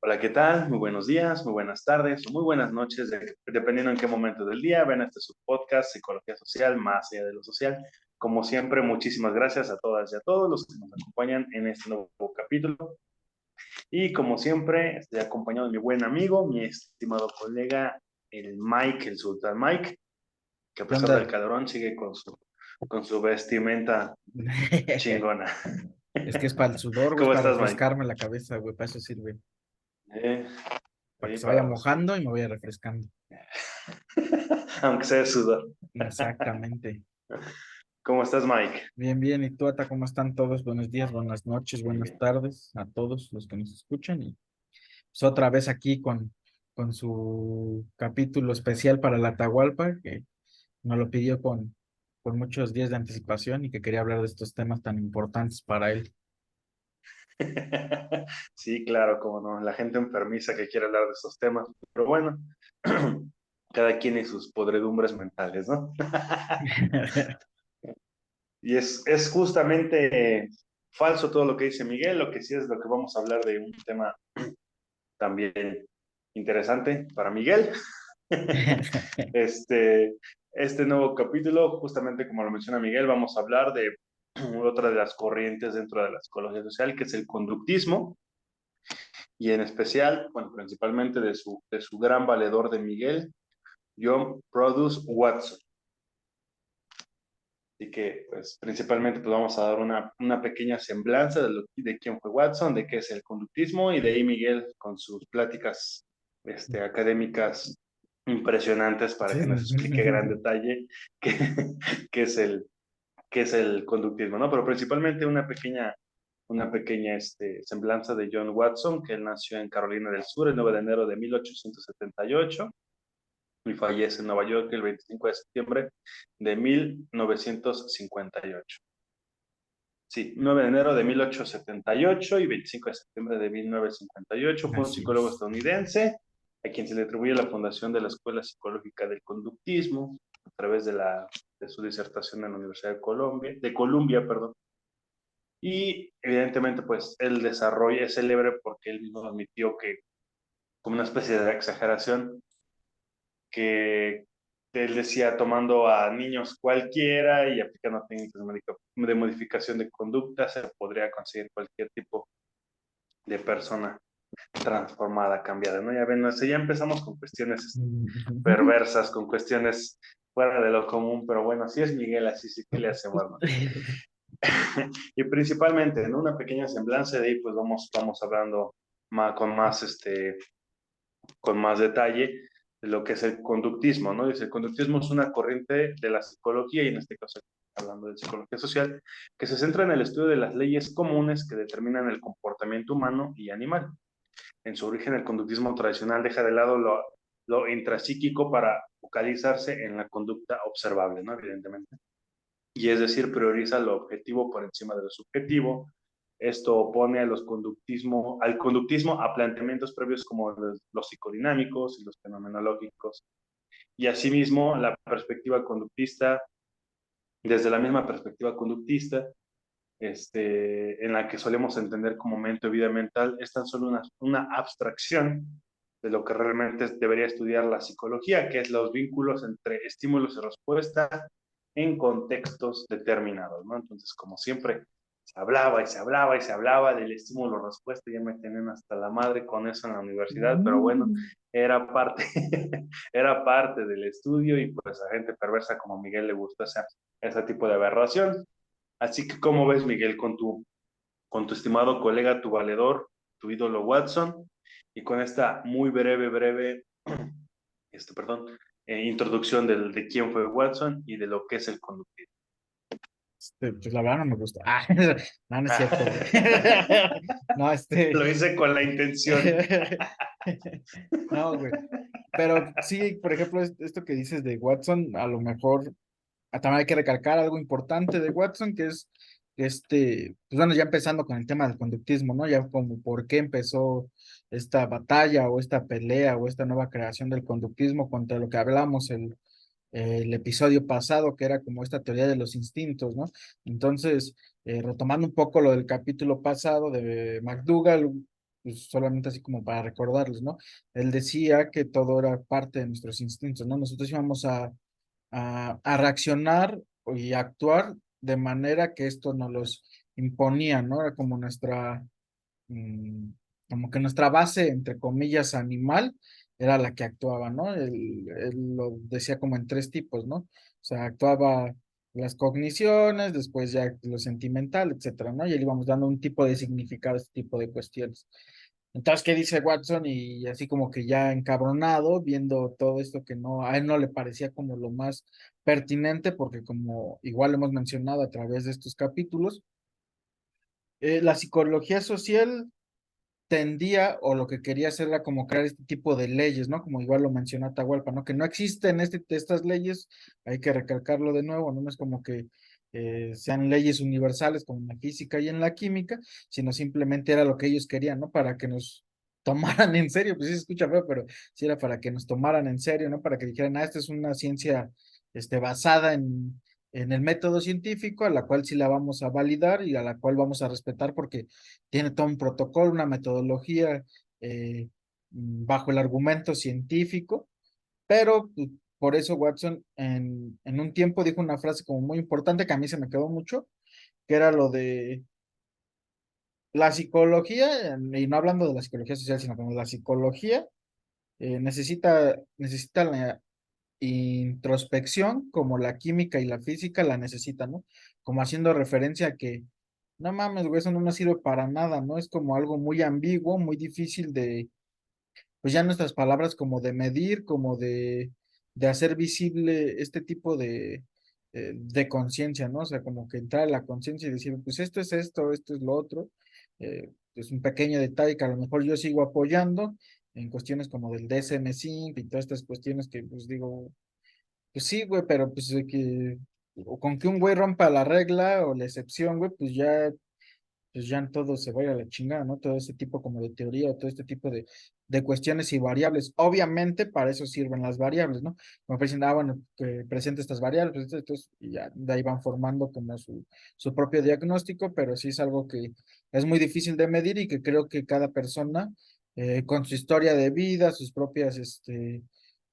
Hola, ¿qué tal? Muy buenos días, muy buenas tardes o muy buenas noches, dependiendo en qué momento del día ven este su podcast, Psicología Social, más allá de lo social. Como siempre, muchísimas gracias a todas y a todos los que nos acompañan en este nuevo capítulo. Y como siempre, estoy acompañado de mi buen amigo, mi estimado colega, el Mike, el Sultán Mike, que a ¿Qué pesar del onda? calorón sigue con su vestimenta chingona. Es que es para el sudor, güey, es ¿Cómo para estás, Mike? refrescarme la cabeza, güey, para eso sirve. Eh, Para que se vaya para los... mojando y me vaya refrescando. Aunque sea de sudor. Exactamente. ¿Cómo estás, Mike? Bien, bien. ¿Y tú, Ata, cómo están todos? Buenos días, buenas noches, Muy buenas bien. tardes a todos los que nos escuchan. Y pues otra vez aquí con su capítulo especial para la Atahualpa, que nos lo pidió con muchos días de anticipación y que quería hablar de estos temas tan importantes para él. Sí, claro, como no, la gente enfermiza que quiere hablar de estos temas, pero bueno, cada quien y sus podredumbres mentales, ¿no? Y es justamente falso todo lo que dice Miguel, lo que sí es lo que vamos a hablar de un tema también interesante para Miguel. Este, este nuevo capítulo, justamente como lo menciona Miguel, vamos a hablar de otra de las corrientes dentro de la psicología social, que es el conductismo, y en especial, bueno, principalmente de su gran valedor de Miguel, John Produce Watson. Así que, pues, principalmente, pues vamos a dar una pequeña semblanza de quién fue Watson, de qué es el conductismo, y de ahí Miguel con sus pláticas académicas impresionantes para Sí. que nos explique gran detalle qué, qué es qué es el conductismo, ¿no? Pero principalmente una pequeña semblanza de John Watson, que él nació en Carolina del Sur el 9 de enero de 1878 y fallece en Nueva York el 25 de septiembre de 1958. Sí, 9 de enero de 1878 y 25 de septiembre de 1958. Fue un Así psicólogo es. estadounidense a quien se le atribuye la fundación de la Escuela Psicológica del Conductismo a través de su disertación en la Universidad de Columbia, perdón. Y evidentemente, pues el desarrollo es célebre porque él mismo admitió que, como una especie de exageración, que él decía tomando a niños cualquiera y aplicando técnicas de modificación de conducta, se podría conseguir cualquier tipo de persona transformada, cambiada, ¿no? Ya ven, no sé, ya empezamos con cuestiones perversas, con cuestiones fuera de lo común, pero bueno, así es Miguel, así sí que le hacemos, ¿no? Y principalmente en una pequeña semblanza de ahí, pues vamos hablando con más detalle de lo que es el conductismo, ¿no? Dice, el conductismo es una corriente de la psicología, y en este caso hablando de psicología social, que se centra en el estudio de las leyes comunes que determinan el comportamiento humano y animal. En su origen, el conductismo tradicional deja de lado lo intrapsíquico para focalizarse en la conducta observable, ¿no? Evidentemente. Y es decir, prioriza lo objetivo por encima de lo subjetivo. Esto opone al conductismo a planteamientos previos como los psicodinámicos y los fenomenológicos. Y asimismo, desde la misma perspectiva conductista, en la que solemos entender como mente o vida mental, es tan solo una abstracción de lo que realmente debería estudiar la psicología, que es los vínculos entre estímulos y respuesta en contextos determinados, ¿no? Entonces, como siempre, se hablaba y se hablaba y se hablaba del estímulo-respuesta, ya me tenían hasta la madre con eso en la universidad, pero bueno, era parte, era parte del estudio, y pues a gente perversa como Miguel le gusta ese tipo de aberración. Así que, ¿cómo ves, Miguel, con tu estimado colega, tu valedor, tu ídolo Watson, y con esta muy breve, perdón, introducción de quién fue Watson y de lo que es el conductismo? Pues la verdad no me gusta. No, no es cierto, güey. No, Lo hice con la intención. No, güey. Pero sí, por ejemplo, esto que dices de Watson, a lo mejor también hay que recalcar algo importante de Watson, que es pues bueno, ya empezando con el tema del conductismo, ¿no? Ya como por qué empezó esta batalla o esta pelea o esta nueva creación del conductismo contra lo que hablamos el episodio pasado, que era como esta teoría de los instintos, ¿no? Entonces, retomando un poco lo del capítulo pasado de McDougall, pues solamente así como para recordarles, ¿no? Él decía que todo era parte de nuestros instintos, ¿no? Nosotros íbamos a reaccionar y actuar de manera que esto nos los imponía, ¿no? Era como mm, como que nuestra base, entre comillas, animal, era la que actuaba, ¿no? Él lo decía como en tres tipos, ¿no? O sea, actuaba las cogniciones, después ya lo sentimental, etcétera, ¿no? Y él íbamos dando un tipo de significado a este tipo de cuestiones. Entonces, ¿qué dice Watson? Y así como que ya encabronado, viendo todo esto que no, a él no le parecía como lo más pertinente, porque como igual hemos mencionado a través de estos capítulos, la psicología social tendía o lo que quería hacer era como crear este tipo de leyes, ¿no? Como igual lo mencionó Atahualpa, ¿no? Que no existen estas leyes, hay que recalcarlo de nuevo, no es como que sean leyes universales como en la física y en la química, sino simplemente era lo que ellos querían, ¿no? Para que nos tomaran en serio, pues sí se escucha feo, pero sí era para que nos tomaran en serio, ¿no? Para que dijeran, esta es una ciencia basada en el método científico, a la cual sí la vamos a validar y a la cual vamos a respetar porque tiene todo un protocolo, una metodología bajo el argumento científico, pero pues, por eso Watson en un tiempo dijo una frase como muy importante que a mí se me quedó mucho, que era lo de la psicología, y no hablando de la psicología social, sino como la psicología, necesita la introspección como la química y la física la necesitan, ¿no? Como haciendo referencia a que no mames, güey, eso no nos sirve para nada, ¿no? Es como algo muy ambiguo, muy difícil pues ya nuestras palabras como de medir, como de hacer visible este tipo de conciencia, ¿no? O sea, como que entrar a la conciencia y decir, pues esto es esto es lo otro. Es un pequeño detalle que a lo mejor yo sigo apoyando en cuestiones como del DSM-5 y todas estas cuestiones que pues digo, pues sí, güey, pero pues de que, o con que un güey rompa la regla o la excepción, güey, pues ya todo se vaya a la chingada, ¿no? Todo ese tipo como de teoría, todo este tipo de cuestiones y variables. Obviamente para eso sirven las variables, ¿no? Como dicen, bueno, que presente estas variables, entonces, y ya de ahí van formando como su propio diagnóstico, pero sí es algo que es muy difícil de medir y que creo que cada persona, con su historia de vida, sus propias,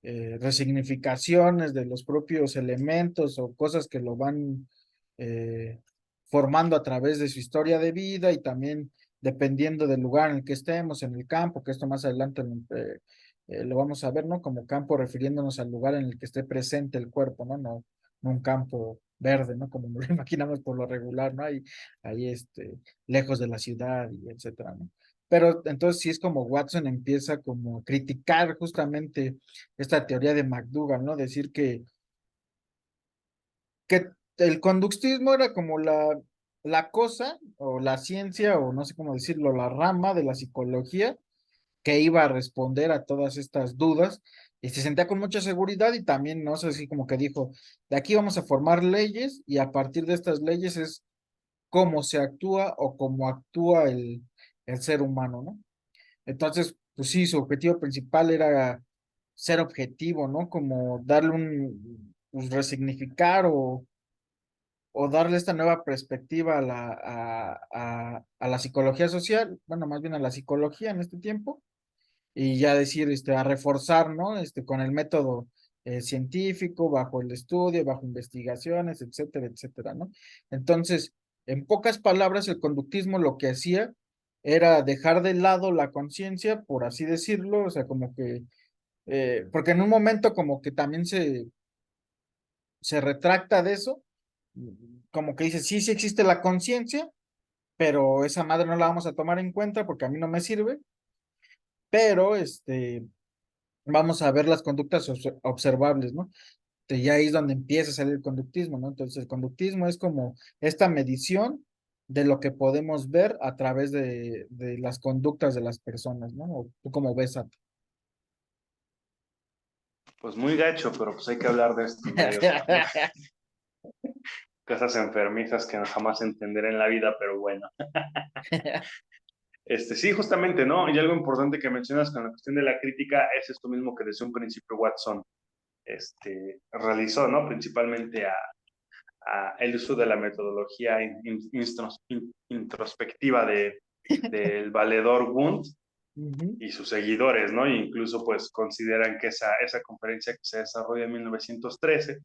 resignificaciones de los propios elementos o cosas que lo van eh, formando a través de su historia de vida y también dependiendo del lugar en el que estemos, en el campo, que esto más adelante lo vamos a ver, ¿no? Como campo refiriéndonos al lugar en el que esté presente el cuerpo, ¿no? No un campo verde, ¿no? Como nos lo imaginamos por lo regular, ¿no? Ahí lejos de la ciudad y etcétera, ¿no? Pero entonces sí es como Watson empieza como a criticar justamente esta teoría de McDougall, ¿no? Decir que el conductismo era como la cosa o la ciencia o no sé cómo decirlo, la rama de la psicología que iba a responder a todas estas dudas y se sentía con mucha seguridad y también, no sé si como que dijo, de aquí vamos a formar leyes y a partir de estas leyes es cómo se actúa o cómo actúa el ser humano, ¿no? Entonces, pues sí, su objetivo principal era ser objetivo, ¿no? Como darle pues, resignificar o darle esta nueva perspectiva a la psicología social, bueno, más bien a la psicología en este tiempo, y ya decir, a reforzar, ¿no? Con el método científico, bajo el estudio, bajo investigaciones, etcétera, etcétera, ¿no? Entonces, en pocas palabras, el conductismo lo que hacía era dejar de lado la conciencia, por así decirlo, o sea, como que, porque en un momento como que también se retracta de eso, como que dice, sí, sí existe la conciencia, pero esa madre no la vamos a tomar en cuenta porque a mí no me sirve, pero vamos a ver las conductas observables, ¿no? Y ahí es donde empieza a salir el conductismo, ¿no? Entonces el conductismo es como esta medición de lo que podemos ver a través de las conductas de las personas, ¿no? ¿O tú cómo ves a... Pues muy gacho, pero pues hay que hablar de esto en medio, ¿no? Cosas enfermizas que jamás entenderé en la vida, pero bueno. Sí, justamente, ¿no? Y algo importante que mencionas con la cuestión de la crítica es esto mismo que desde un principio Watson realizó, ¿no? Principalmente a el uso de la metodología introspectiva del valedor Wundt, Ujú, y sus seguidores, ¿no? E incluso pues consideran que esa conferencia que se desarrolla en 1913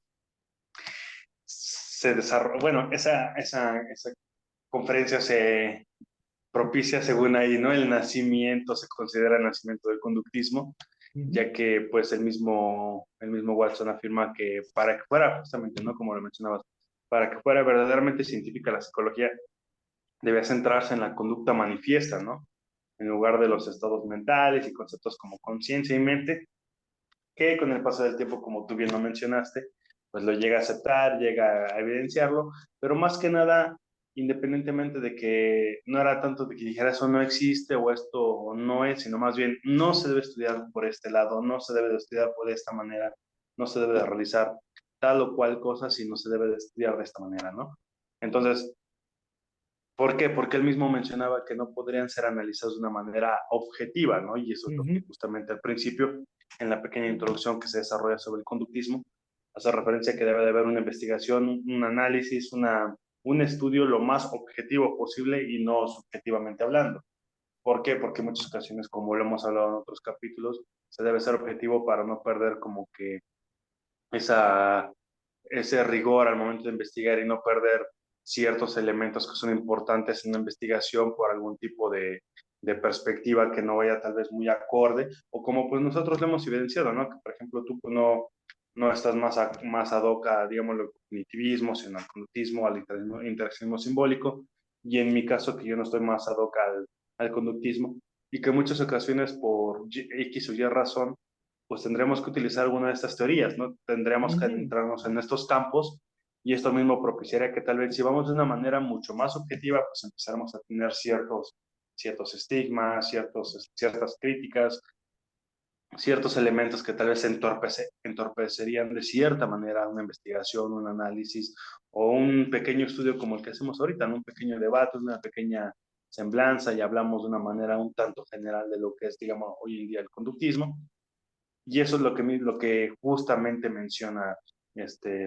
se desarrolla, bueno, esa conferencia se propicia según ahí, ¿no? El nacimiento, se considera el nacimiento del conductismo, ujú, ya que pues el mismo Watson afirma que para que fuera justamente, ¿no? Como lo mencionabas, para que fuera verdaderamente científica la psicología, debía centrarse en la conducta manifiesta, ¿no? En lugar de los estados mentales y conceptos como conciencia y mente, que con el paso del tiempo, como tú bien lo mencionaste, pues lo llega a aceptar, llega a evidenciarlo, pero más que nada, independientemente de que no era tanto de que dijera eso no existe o esto no es, sino más bien no se debe estudiar por este lado, no se debe de estudiar por esta manera, no se debe de realizar tal o cual cosa, si no se debe de estudiar de esta manera, ¿no? Entonces, ¿por qué? Porque él mismo mencionaba que no podrían ser analizados de una manera objetiva, ¿no? Y eso es lo que ujú, justamente al principio, en la pequeña introducción que se desarrolla sobre el conductismo, hace referencia a que debe de haber una investigación, un análisis, un estudio lo más objetivo posible y no subjetivamente hablando. ¿Por qué? Porque en muchas ocasiones, como lo hemos hablado en otros capítulos, se debe ser objetivo para no perder como que esa, ese rigor al momento de investigar y no perder ciertos elementos que son importantes en la investigación por algún tipo de perspectiva que no vaya tal vez muy acorde, o como pues nosotros lo hemos evidenciado, ¿no? Que por ejemplo tú pues, no estás más ad hoc a, digamos, al cognitivismo, sino al conductismo, al interaccionismo simbólico, y en mi caso que yo no estoy más ad hoc al conductismo, y que en muchas ocasiones por X o Y razón pues tendremos que utilizar alguna de estas teorías, ¿no? Tendremos que ujú, adentrarnos en estos campos y esto mismo propiciaría que tal vez si vamos de una manera mucho más objetiva, pues empezaremos a tener ciertos estigmas, ciertas críticas, ciertos elementos que tal vez entorpecerían de cierta manera una investigación, un análisis o un pequeño estudio como el que hacemos ahorita, ¿no? Un pequeño debate, una pequeña semblanza y hablamos de una manera un tanto general de lo que es, digamos, hoy en día el conductismo y eso es lo que justamente menciona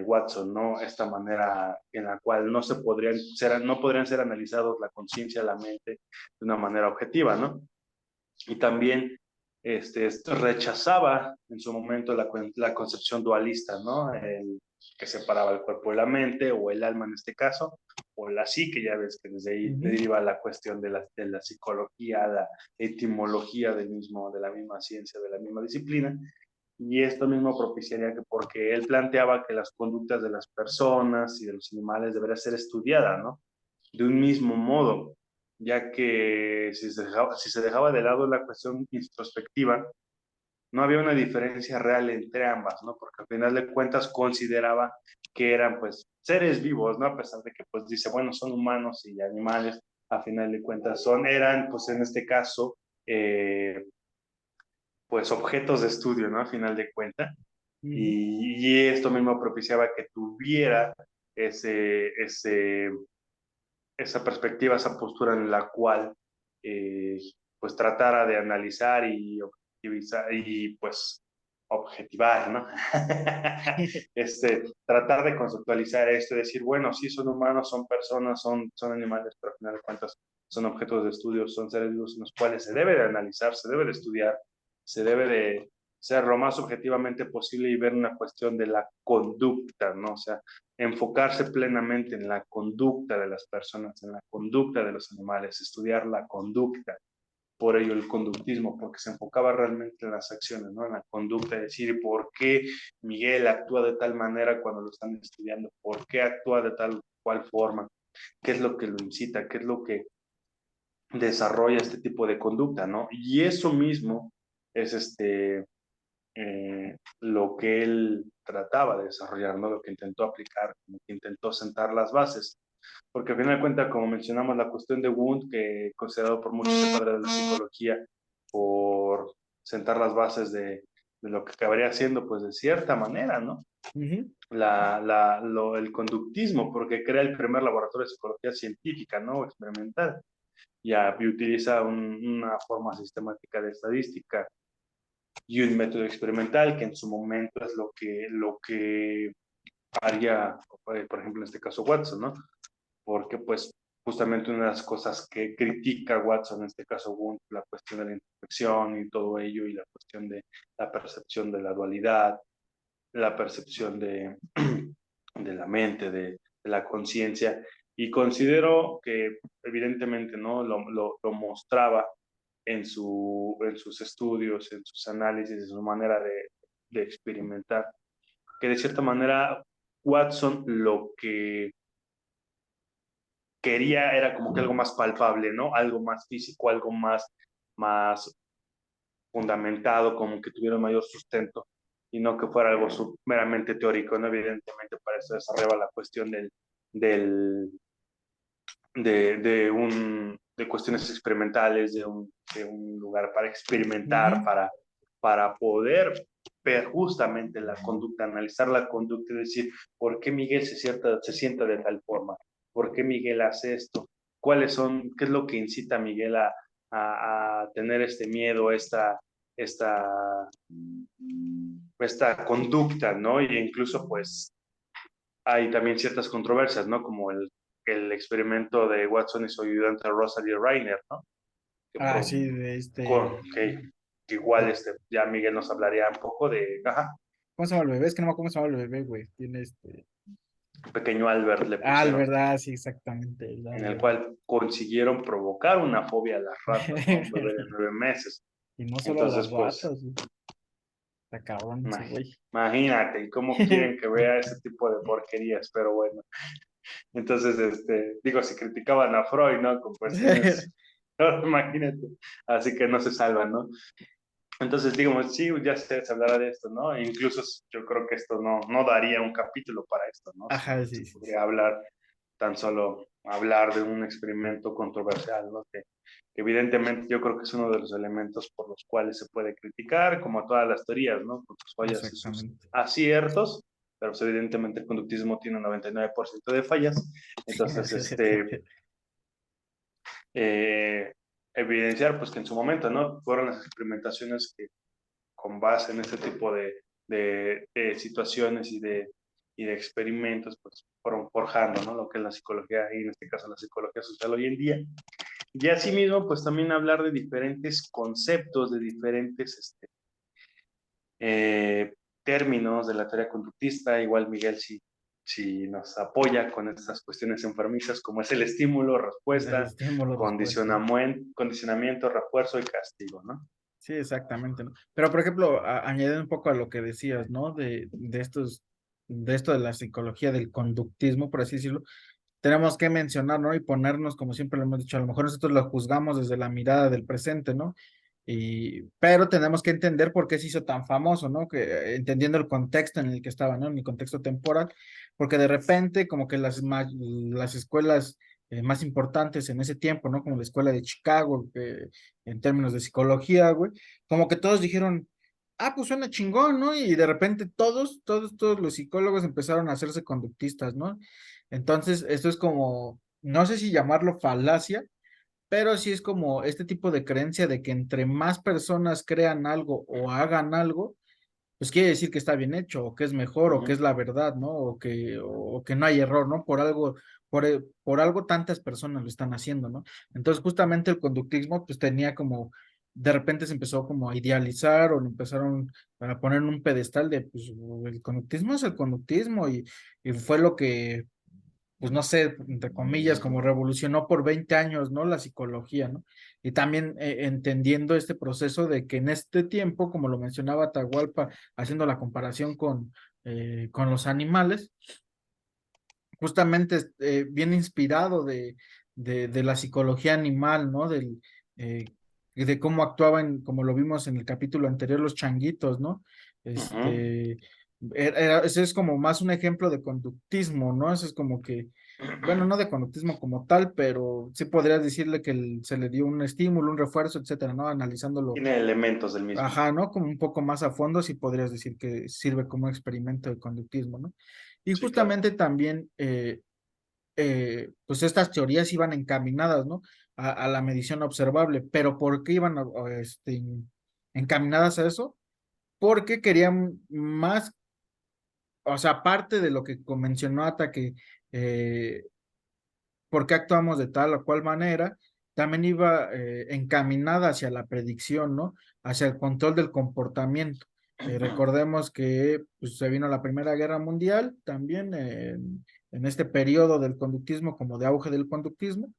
Watson, ¿no? Esta manera en la cual no podrían ser analizados la conciencia, la mente de una manera objetiva, ¿no? Y también esto rechazaba en su momento la concepción dualista, ¿no? Que separaba el cuerpo de la mente, o el alma en este caso, o la psique, ya ves que desde ahí ujú, deriva la cuestión de la psicología, la etimología de la misma ciencia, de la misma disciplina, y esto mismo propiciaría que, porque él planteaba que las conductas de las personas y de los animales deberían ser estudiadas, ¿no? De un mismo modo, ya que si se dejaba de lado la cuestión introspectiva, no había una diferencia real entre ambas, ¿no? Porque al final de cuentas consideraba que eran pues seres vivos, ¿no? A pesar de que pues dice, bueno, son humanos y animales, a final de cuentas eran pues en este caso pues objetos de estudio, ¿no? A final de cuentas. ujú, Y esto mismo propiciaba que tuviera ese, ese, esa perspectiva, esa postura en la cual eh, pues tratara de analizar y objetivizar y pues objetivar, ¿no? Tratar de conceptualizar esto, decir, bueno, sí son humanos, son personas, son animales, pero al final de cuentas son objetos de estudio, son seres vivos en los cuales se debe de analizar, se debe de estudiar, se debe de ser lo más objetivamente posible y ver una cuestión de la conducta, ¿no? O sea, enfocarse plenamente en la conducta de las personas, en la conducta de los animales, estudiar la conducta, por ello el conductismo, porque se enfocaba realmente en las acciones, ¿no? En la conducta, es decir, ¿por qué Miguel actúa de tal manera cuando lo están estudiando? ¿Por qué actúa de tal cual forma? ¿Qué es lo que lo incita? ¿Qué es lo que desarrolla este tipo de conducta, ¿no? Y eso mismo es lo que él trataba de desarrollar, ¿no? Lo que intentó aplicar, lo que intentó sentar las bases. Porque al final de cuentas, como mencionamos, la cuestión de Wundt, que considerado por muchos el padre de la psicología, por sentar las bases de lo que acabaría siendo, pues de cierta manera, ¿no? ujú, El conductismo, porque crea el primer laboratorio de psicología científica, ¿no? Experimental, y utiliza una forma sistemática de estadística y un método experimental que en su momento es lo que haría, por ejemplo, en este caso Watson, ¿no? Porque pues justamente una de las cosas que critica Watson, en este caso Wundt, la cuestión de la introspección y todo ello, y la cuestión de la percepción de la dualidad, la percepción de la mente, de la conciencia, y considero que evidentemente no lo mostraba en sus estudios, en sus análisis, en su manera de experimentar, que de cierta manera Watson lo que quería era como que algo más palpable, ¿no? Algo más físico, algo más fundamentado, como que tuviera un mayor sustento y no que fuera algo meramente teórico, ¿no? Evidentemente para eso desarrolla la cuestión del, de cuestiones experimentales, de un lugar para experimentar, Ujú. para poder ver justamente la conducta, analizar la conducta y decir, ¿por qué Miguel se sienta de tal forma? ¿Por qué Miguel hace esto? ¿Cuáles son, qué es lo que incita a Miguel a tener este miedo, esta, esta conducta, ¿no? Y incluso pues hay también ciertas controversias, ¿no? Como el experimento de Watson y su ayudante Rosalie Reiner, ¿no? Que, Ah, sí, de que igual ya Miguel nos hablaría un poco de, ajá, ¿cómo se llama el bebé? Es que no me acuerdo cómo se llama el bebé, güey. Tiene pequeño Albert le Ah, el pusieron, verdad, sí, exactamente. en el cual consiguieron provocar una fobia a las ratas, ¿no? Un bebé de 9 meses. Y no solo a las Entonces, pues, ratas, güey. Está cabrón ese güey. imagínate cómo quieren que vea ese tipo de porquerías, pero bueno. Entonces, digo, si criticaban a Freud, ¿no? Con cuestiones, imagínate, así que no se salvan, ¿no? Entonces, digamos, sí, ya se hablará de esto, ¿no? E incluso yo creo que esto no daría un capítulo para esto, ¿no? Ajá, Se sí, sí, sí. podría hablar, tan solo hablar de un experimento controversial, ¿no? Que evidentemente yo creo que es uno de los elementos por los cuales se puede criticar, como todas las teorías, ¿no? Con sus fallas y sus Exactamente. aciertos, pero pues, evidentemente el conductismo tiene un 99% de fallas. Entonces, eh, evidenciar pues que en su momento, ¿no? Fueron las experimentaciones que con base en este tipo de situaciones y de experimentos, pues fueron forjando, ¿no? Lo que es la psicología y en este caso la psicología social hoy en día. Y asimismo, pues también hablar de diferentes conceptos, de diferentes eh, términos de la teoría conductista. Igual Miguel si nos apoya con estas cuestiones enfermizas, como es el estímulo, El respuesta, estímulo, respuesta. condicionamiento, refuerzo y castigo, ¿no? Sí, exactamente, ¿no? Pero, por ejemplo, añadiendo un poco a lo que decías, ¿no? De esto de la psicología del conductismo, por así decirlo, tenemos que mencionar, ¿no? Y ponernos, como siempre lo hemos dicho, a lo mejor nosotros lo juzgamos desde la mirada del presente, ¿no? Pero tenemos que entender por qué se hizo tan famoso, ¿no? Que entendiendo el contexto en el que estaba, ¿no? En el contexto temporal, porque de repente como que las escuelas más importantes en ese tiempo, ¿no? Como la escuela de Chicago, en términos de psicología, güey, como que todos dijeron, ah, pues suena chingón, ¿no? Y de repente todos los psicólogos empezaron a hacerse conductistas, ¿no? Entonces, esto es como, no sé si llamarlo falacia, pero sí es como este tipo de creencia de que entre más personas crean algo o hagan algo, pues quiere decir que está bien hecho, o que es mejor, o que es Ujú. la verdad, ¿no? O que no hay error, ¿no? Por algo tantas personas lo están haciendo, ¿no? Entonces, justamente el conductismo, pues tenía como, de repente se empezó como a idealizar o lo empezaron a poner en un pedestal de, pues, el conductismo es el conductismo y fue lo que pues no sé, entre comillas, como revolucionó por 20 años, ¿no? La psicología, ¿no? Y también entendiendo este proceso de que en este tiempo, como lo mencionaba Atahualpa, haciendo la comparación con los animales, justamente viene inspirado de la psicología animal, ¿no? De cómo actuaban, como lo vimos en el capítulo anterior, los changuitos, ¿no? Ujú. Ese es como más un ejemplo de conductismo, ¿no? Eso es como que, bueno, no de conductismo como tal, pero sí podrías decirle que se le dio un estímulo, un refuerzo, etcétera, ¿no? Analizándolo, Tiene elementos del mismo. ajá, ¿no? Como un poco más a fondo, sí podrías decir que sirve como experimento de conductismo, ¿no? Y Sí, claro. justamente también pues estas teorías iban encaminadas, ¿no? A la medición observable, pero ¿por qué iban encaminadas a eso? Porque querían más, o sea, aparte de lo que mencionó Ata, que eh, por qué actuamos de tal o cual manera, también iba encaminada hacia la predicción, ¿no? Hacia el control del comportamiento. Recordemos que pues, se vino la Primera Guerra Mundial, también en este periodo del conductismo, como de auge del conductismo.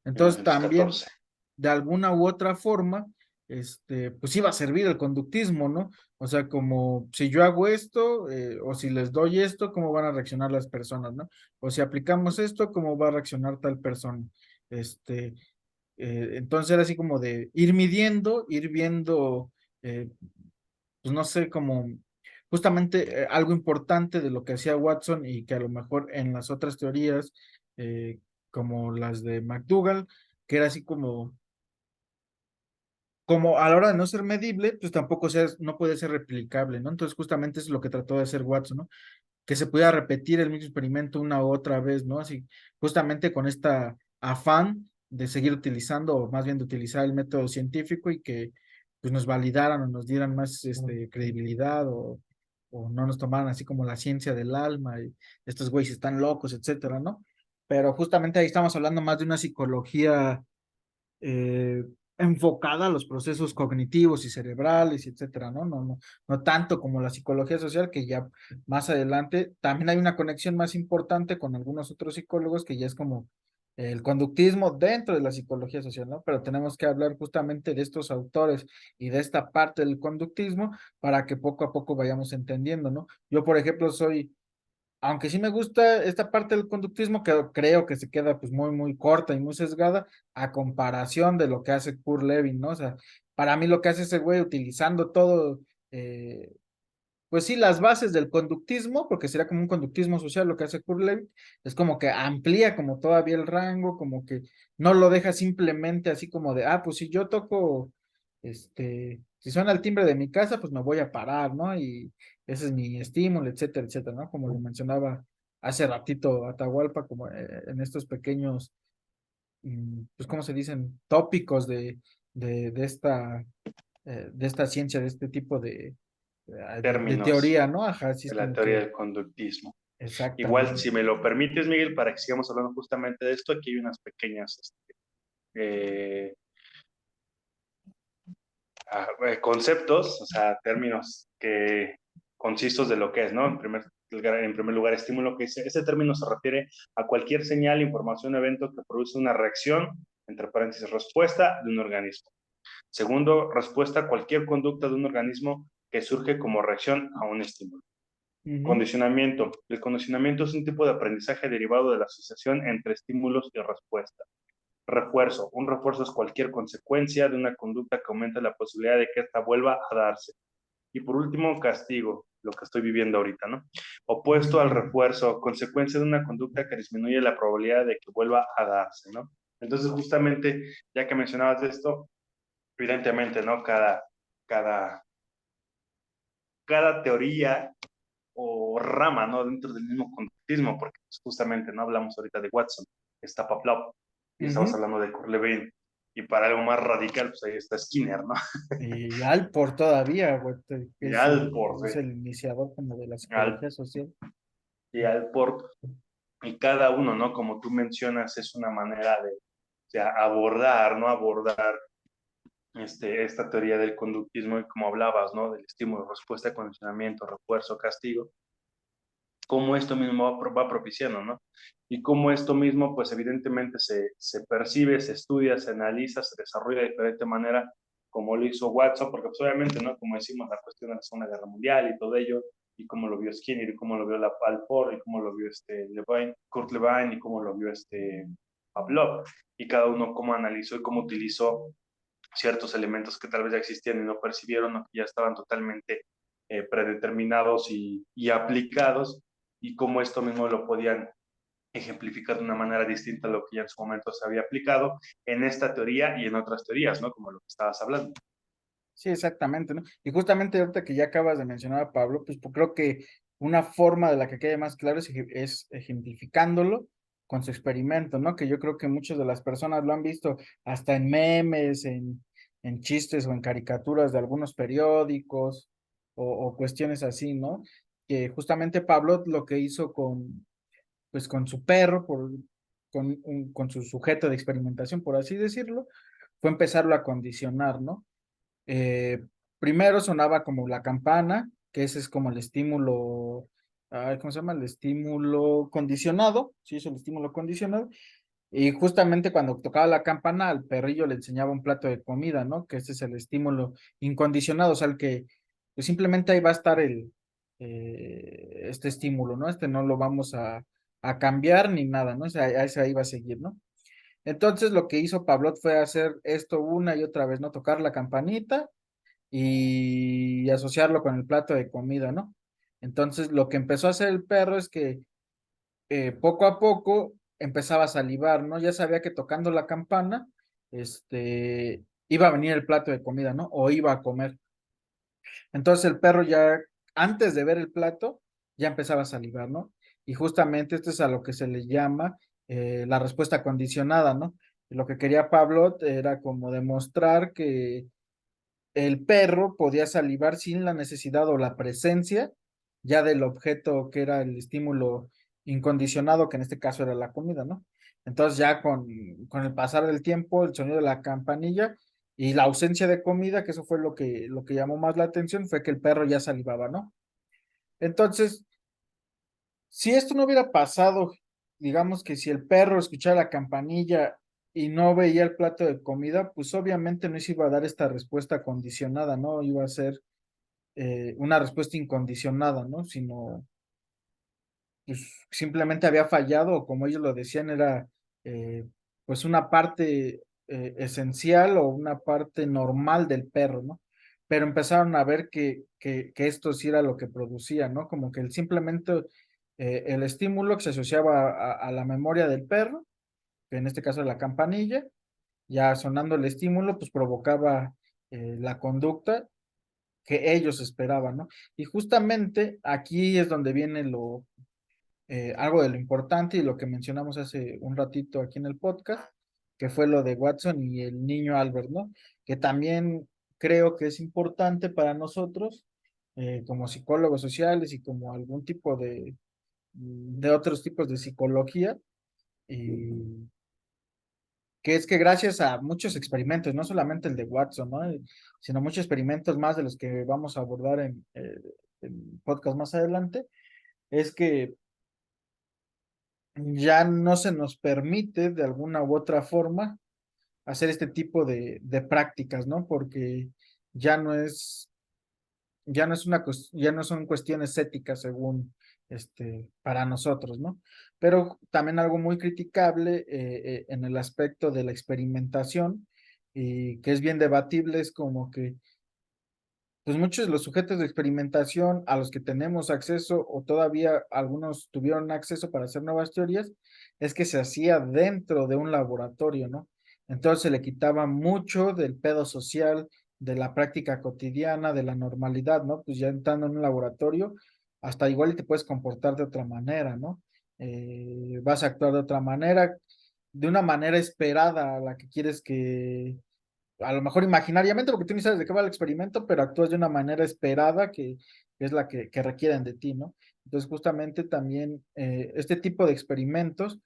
Entonces también, 1914. de alguna u otra forma, pues iba a servir el conductismo, ¿no? O sea, como si yo hago esto, o si les doy esto, ¿cómo van a reaccionar las personas, ¿no? O si aplicamos esto, ¿cómo va a reaccionar tal persona? Este, entonces era así como de ir midiendo, ir viendo, eh, pues no sé, como justamente algo importante de lo que hacía Watson y que a lo mejor en las otras teorías, como las de McDougall, que era así como a la hora de no ser medible, pues tampoco no puede ser replicable, ¿no? Entonces justamente eso es lo que trató de hacer Watson, ¿no? Que se pudiera repetir el mismo experimento una u otra vez, ¿no? Así, justamente con esta afán de seguir utilizando, o más bien de utilizar el método científico y que pues nos validaran o nos dieran más credibilidad o no nos tomaran así como la ciencia del alma y estos güeyes están locos, etcétera, ¿no? Pero justamente ahí estamos hablando más de una psicología eh, enfocada a los procesos cognitivos y cerebrales, etcétera, ¿no? No tanto como la psicología social, que ya más adelante también hay una conexión más importante con algunos otros psicólogos que ya es como el conductismo dentro de la psicología social, ¿no? Pero tenemos que hablar justamente de estos autores y de esta parte del conductismo para que poco a poco vayamos entendiendo, ¿no? Yo, por ejemplo, aunque sí me gusta esta parte del conductismo, que creo que se queda pues muy corta y muy sesgada a comparación de lo que hace Kurt Lewin, ¿no? O sea, para mí lo que hace ese güey utilizando todo, eh, pues sí, las bases del conductismo, porque sería como un conductismo social lo que hace Kurt Lewin, es como que amplía como todavía el rango, como que no lo deja simplemente así como de, pues si yo toco, si suena el timbre de mi casa, pues me voy a parar, ¿no? Y ese es mi estímulo, etcétera, etcétera, ¿no? Como lo mencionaba hace ratito Atahualpa, como en estos pequeños, pues, ¿cómo se dicen? Tópicos de esta ciencia, de este tipo de Términos teoría, ¿no? Ajá, sí es de la como teoría que del conductismo. Igual, exactamente. si me lo permites, Miguel, para que sigamos hablando justamente de esto, aquí hay unas pequeñas eh, conceptos, o sea, términos que concisos de lo que es, ¿no? En primer lugar, estímulo, que ese término se refiere a cualquier señal, información, evento que produce una reacción, entre paréntesis, respuesta de un organismo. Segundo, respuesta a cualquier conducta de un organismo que surge como reacción a un estímulo. Ujú, Condicionamiento. El condicionamiento es un tipo de aprendizaje derivado de la asociación entre estímulos y respuesta. Refuerzo. Un refuerzo es cualquier consecuencia de una conducta que aumenta la posibilidad de que ésta vuelva a darse. Y por último, castigo, lo que estoy viviendo ahorita, ¿no? Opuesto al refuerzo, consecuencia de una conducta que disminuye la probabilidad de que vuelva a darse, ¿no? Entonces, justamente, ya que mencionabas esto, evidentemente, ¿no? Cada, cada teoría o rama, ¿no? Dentro del mismo conductismo, porque pues, justamente, ¿no? Hablamos ahorita de Watson, está Pavlov, y estamos ujú. hablando de Kurt Lewin, y para algo más radical, pues ahí está Skinner, ¿no? Y Alport todavía, güey, que Y Alport, es el iniciador como de la Al, psicología social. y Alport, y cada uno, ¿no? Como tú mencionas, es una manera de, o sea, abordar, ¿no? Abordar esta teoría del conductismo y como hablabas, ¿no? Del estímulo, respuesta, condicionamiento, refuerzo, castigo, cómo esto mismo va propiciando, ¿no? Y cómo esto mismo, pues evidentemente se percibe, se estudia, se analiza, se desarrolla de diferente manera, como lo hizo Watson, porque pues, obviamente, ¿no? Como decimos, la cuestión de la Segunda Guerra Mundial y todo ello, y cómo lo vio Skinner, y cómo lo vio la Alford, y cómo lo vio Levine, Kurt Lewin, y cómo lo vio Pavlov, y cada uno cómo analizó y cómo utilizó ciertos elementos que tal vez ya existían y no percibieron o que ya estaban totalmente predeterminados y aplicados y cómo esto mismo lo podían ejemplificar de una manera distinta a lo que ya en su momento se había aplicado en esta teoría y en otras teorías, ¿no? Como lo que estabas hablando. Sí, exactamente, ¿no? Y justamente ahorita que ya acabas de mencionar a Pablo, pues creo que una forma de la que quede más claro es ejemplificándolo con su experimento, ¿no? Que yo creo que muchas de las personas lo han visto hasta en memes, en chistes o en caricaturas de algunos periódicos o cuestiones así, ¿no? Que justamente Pablo lo que hizo pues con su perro, con su sujeto de experimentación, por así decirlo, fue empezarlo a condicionar, ¿no? Eh, Primero sonaba como la campana, que ese es como el estímulo, ay, ¿cómo se llama? El estímulo condicionado, sí, es el estímulo condicionado. Y justamente cuando tocaba la campana, al perrillo le enseñaba un plato de comida, ¿no? Que ese es el estímulo incondicionado, o sea, el que pues simplemente ahí va a estar este estímulo, ¿no? Este no lo vamos a cambiar ni nada, ¿no? O sea, ese ahí va a seguir, ¿no? Entonces lo que hizo Pavlov fue hacer esto una y otra vez, ¿no? Tocar la campanita y asociarlo con el plato de comida, ¿no? Entonces lo que empezó a hacer el perro es que poco a poco empezaba a salivar, ¿no? Ya sabía que tocando la campana, iba a venir el plato de comida, ¿no? O iba a comer. Entonces el perro ya, antes de ver el plato, ya empezaba a salivar, ¿no? Y justamente esto es a lo que se le llama la respuesta condicionada, ¿no? Y lo que quería Pablo era como demostrar que el perro podía salivar sin la necesidad o la presencia ya del objeto que era el estímulo incondicionado, que en este caso era la comida, ¿no? Entonces ya con el pasar del tiempo, el sonido de la campanilla y la ausencia de comida, que eso fue lo que llamó más la atención, fue que el perro ya salivaba, ¿no? Entonces, si esto no hubiera pasado, digamos que si el perro escuchara la campanilla y no veía el plato de comida, pues obviamente no se iba a dar esta respuesta condicionada, ¿no? Iba a ser una respuesta incondicionada, ¿no? Sino, pues simplemente había fallado, o como ellos lo decían, era pues una parte esencial o una parte normal del perro, ¿no? Pero empezaron a ver que esto sí era lo que producía, ¿no? Como que simplemente el estímulo que se asociaba a la memoria del perro, que en este caso la campanilla, ya sonando el estímulo, pues provocaba la conducta que ellos esperaban, ¿no? Y justamente aquí es donde viene algo de lo importante y lo que mencionamos hace un ratito aquí en el podcast, que fue lo de Watson y el niño Albert, ¿no? Que también creo que es importante para nosotros, como psicólogos sociales y como algún tipo de otros tipos de psicología, y que es que gracias a muchos experimentos, no solamente el de Watson, ¿no? Sino muchos experimentos más de los que vamos a abordar en podcast más adelante, es que ya no se nos permite de alguna u otra forma hacer este tipo de prácticas, ¿no? Porque ya no es, ya no son cuestiones éticas según para nosotros, ¿no? Pero también algo muy criticable en el aspecto de la experimentación y que es bien debatible es como que pues muchos de los sujetos de experimentación a los que tenemos acceso o todavía algunos tuvieron acceso para hacer nuevas teorías, es que se hacía dentro de un laboratorio, ¿no? Entonces se le quitaba mucho del pedo social, de la práctica cotidiana, de la normalidad, ¿no? Pues ya entrando en un laboratorio, hasta igual y te puedes comportar de otra manera, ¿no? Vas a actuar de una manera esperada a la que quieres que a lo mejor imaginariamente, porque tú ni sabes de qué va el experimento, pero actúas de una manera esperada que es la que requieren de ti, ¿no? Entonces, justamente también este tipo de experimentos,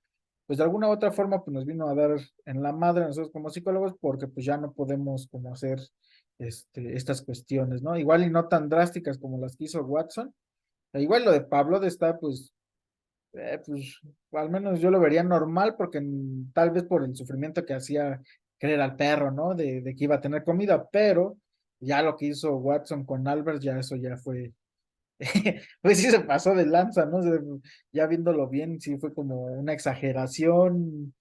pues de alguna u otra forma, pues nos vino a dar en la madre a nosotros como psicólogos, porque pues ya no podemos como hacer estas cuestiones, ¿no? Igual y no tan drásticas como las que hizo Watson. E igual lo de Pablo de está, pues al menos yo lo vería normal porque tal vez por el sufrimiento que hacía creer al perro, ¿no? De que iba a tener comida, pero ya lo que hizo Watson con Albert, ya eso ya fue, pues sí se pasó de lanza, ¿no? Ya viéndolo bien, sí fue como una exageración,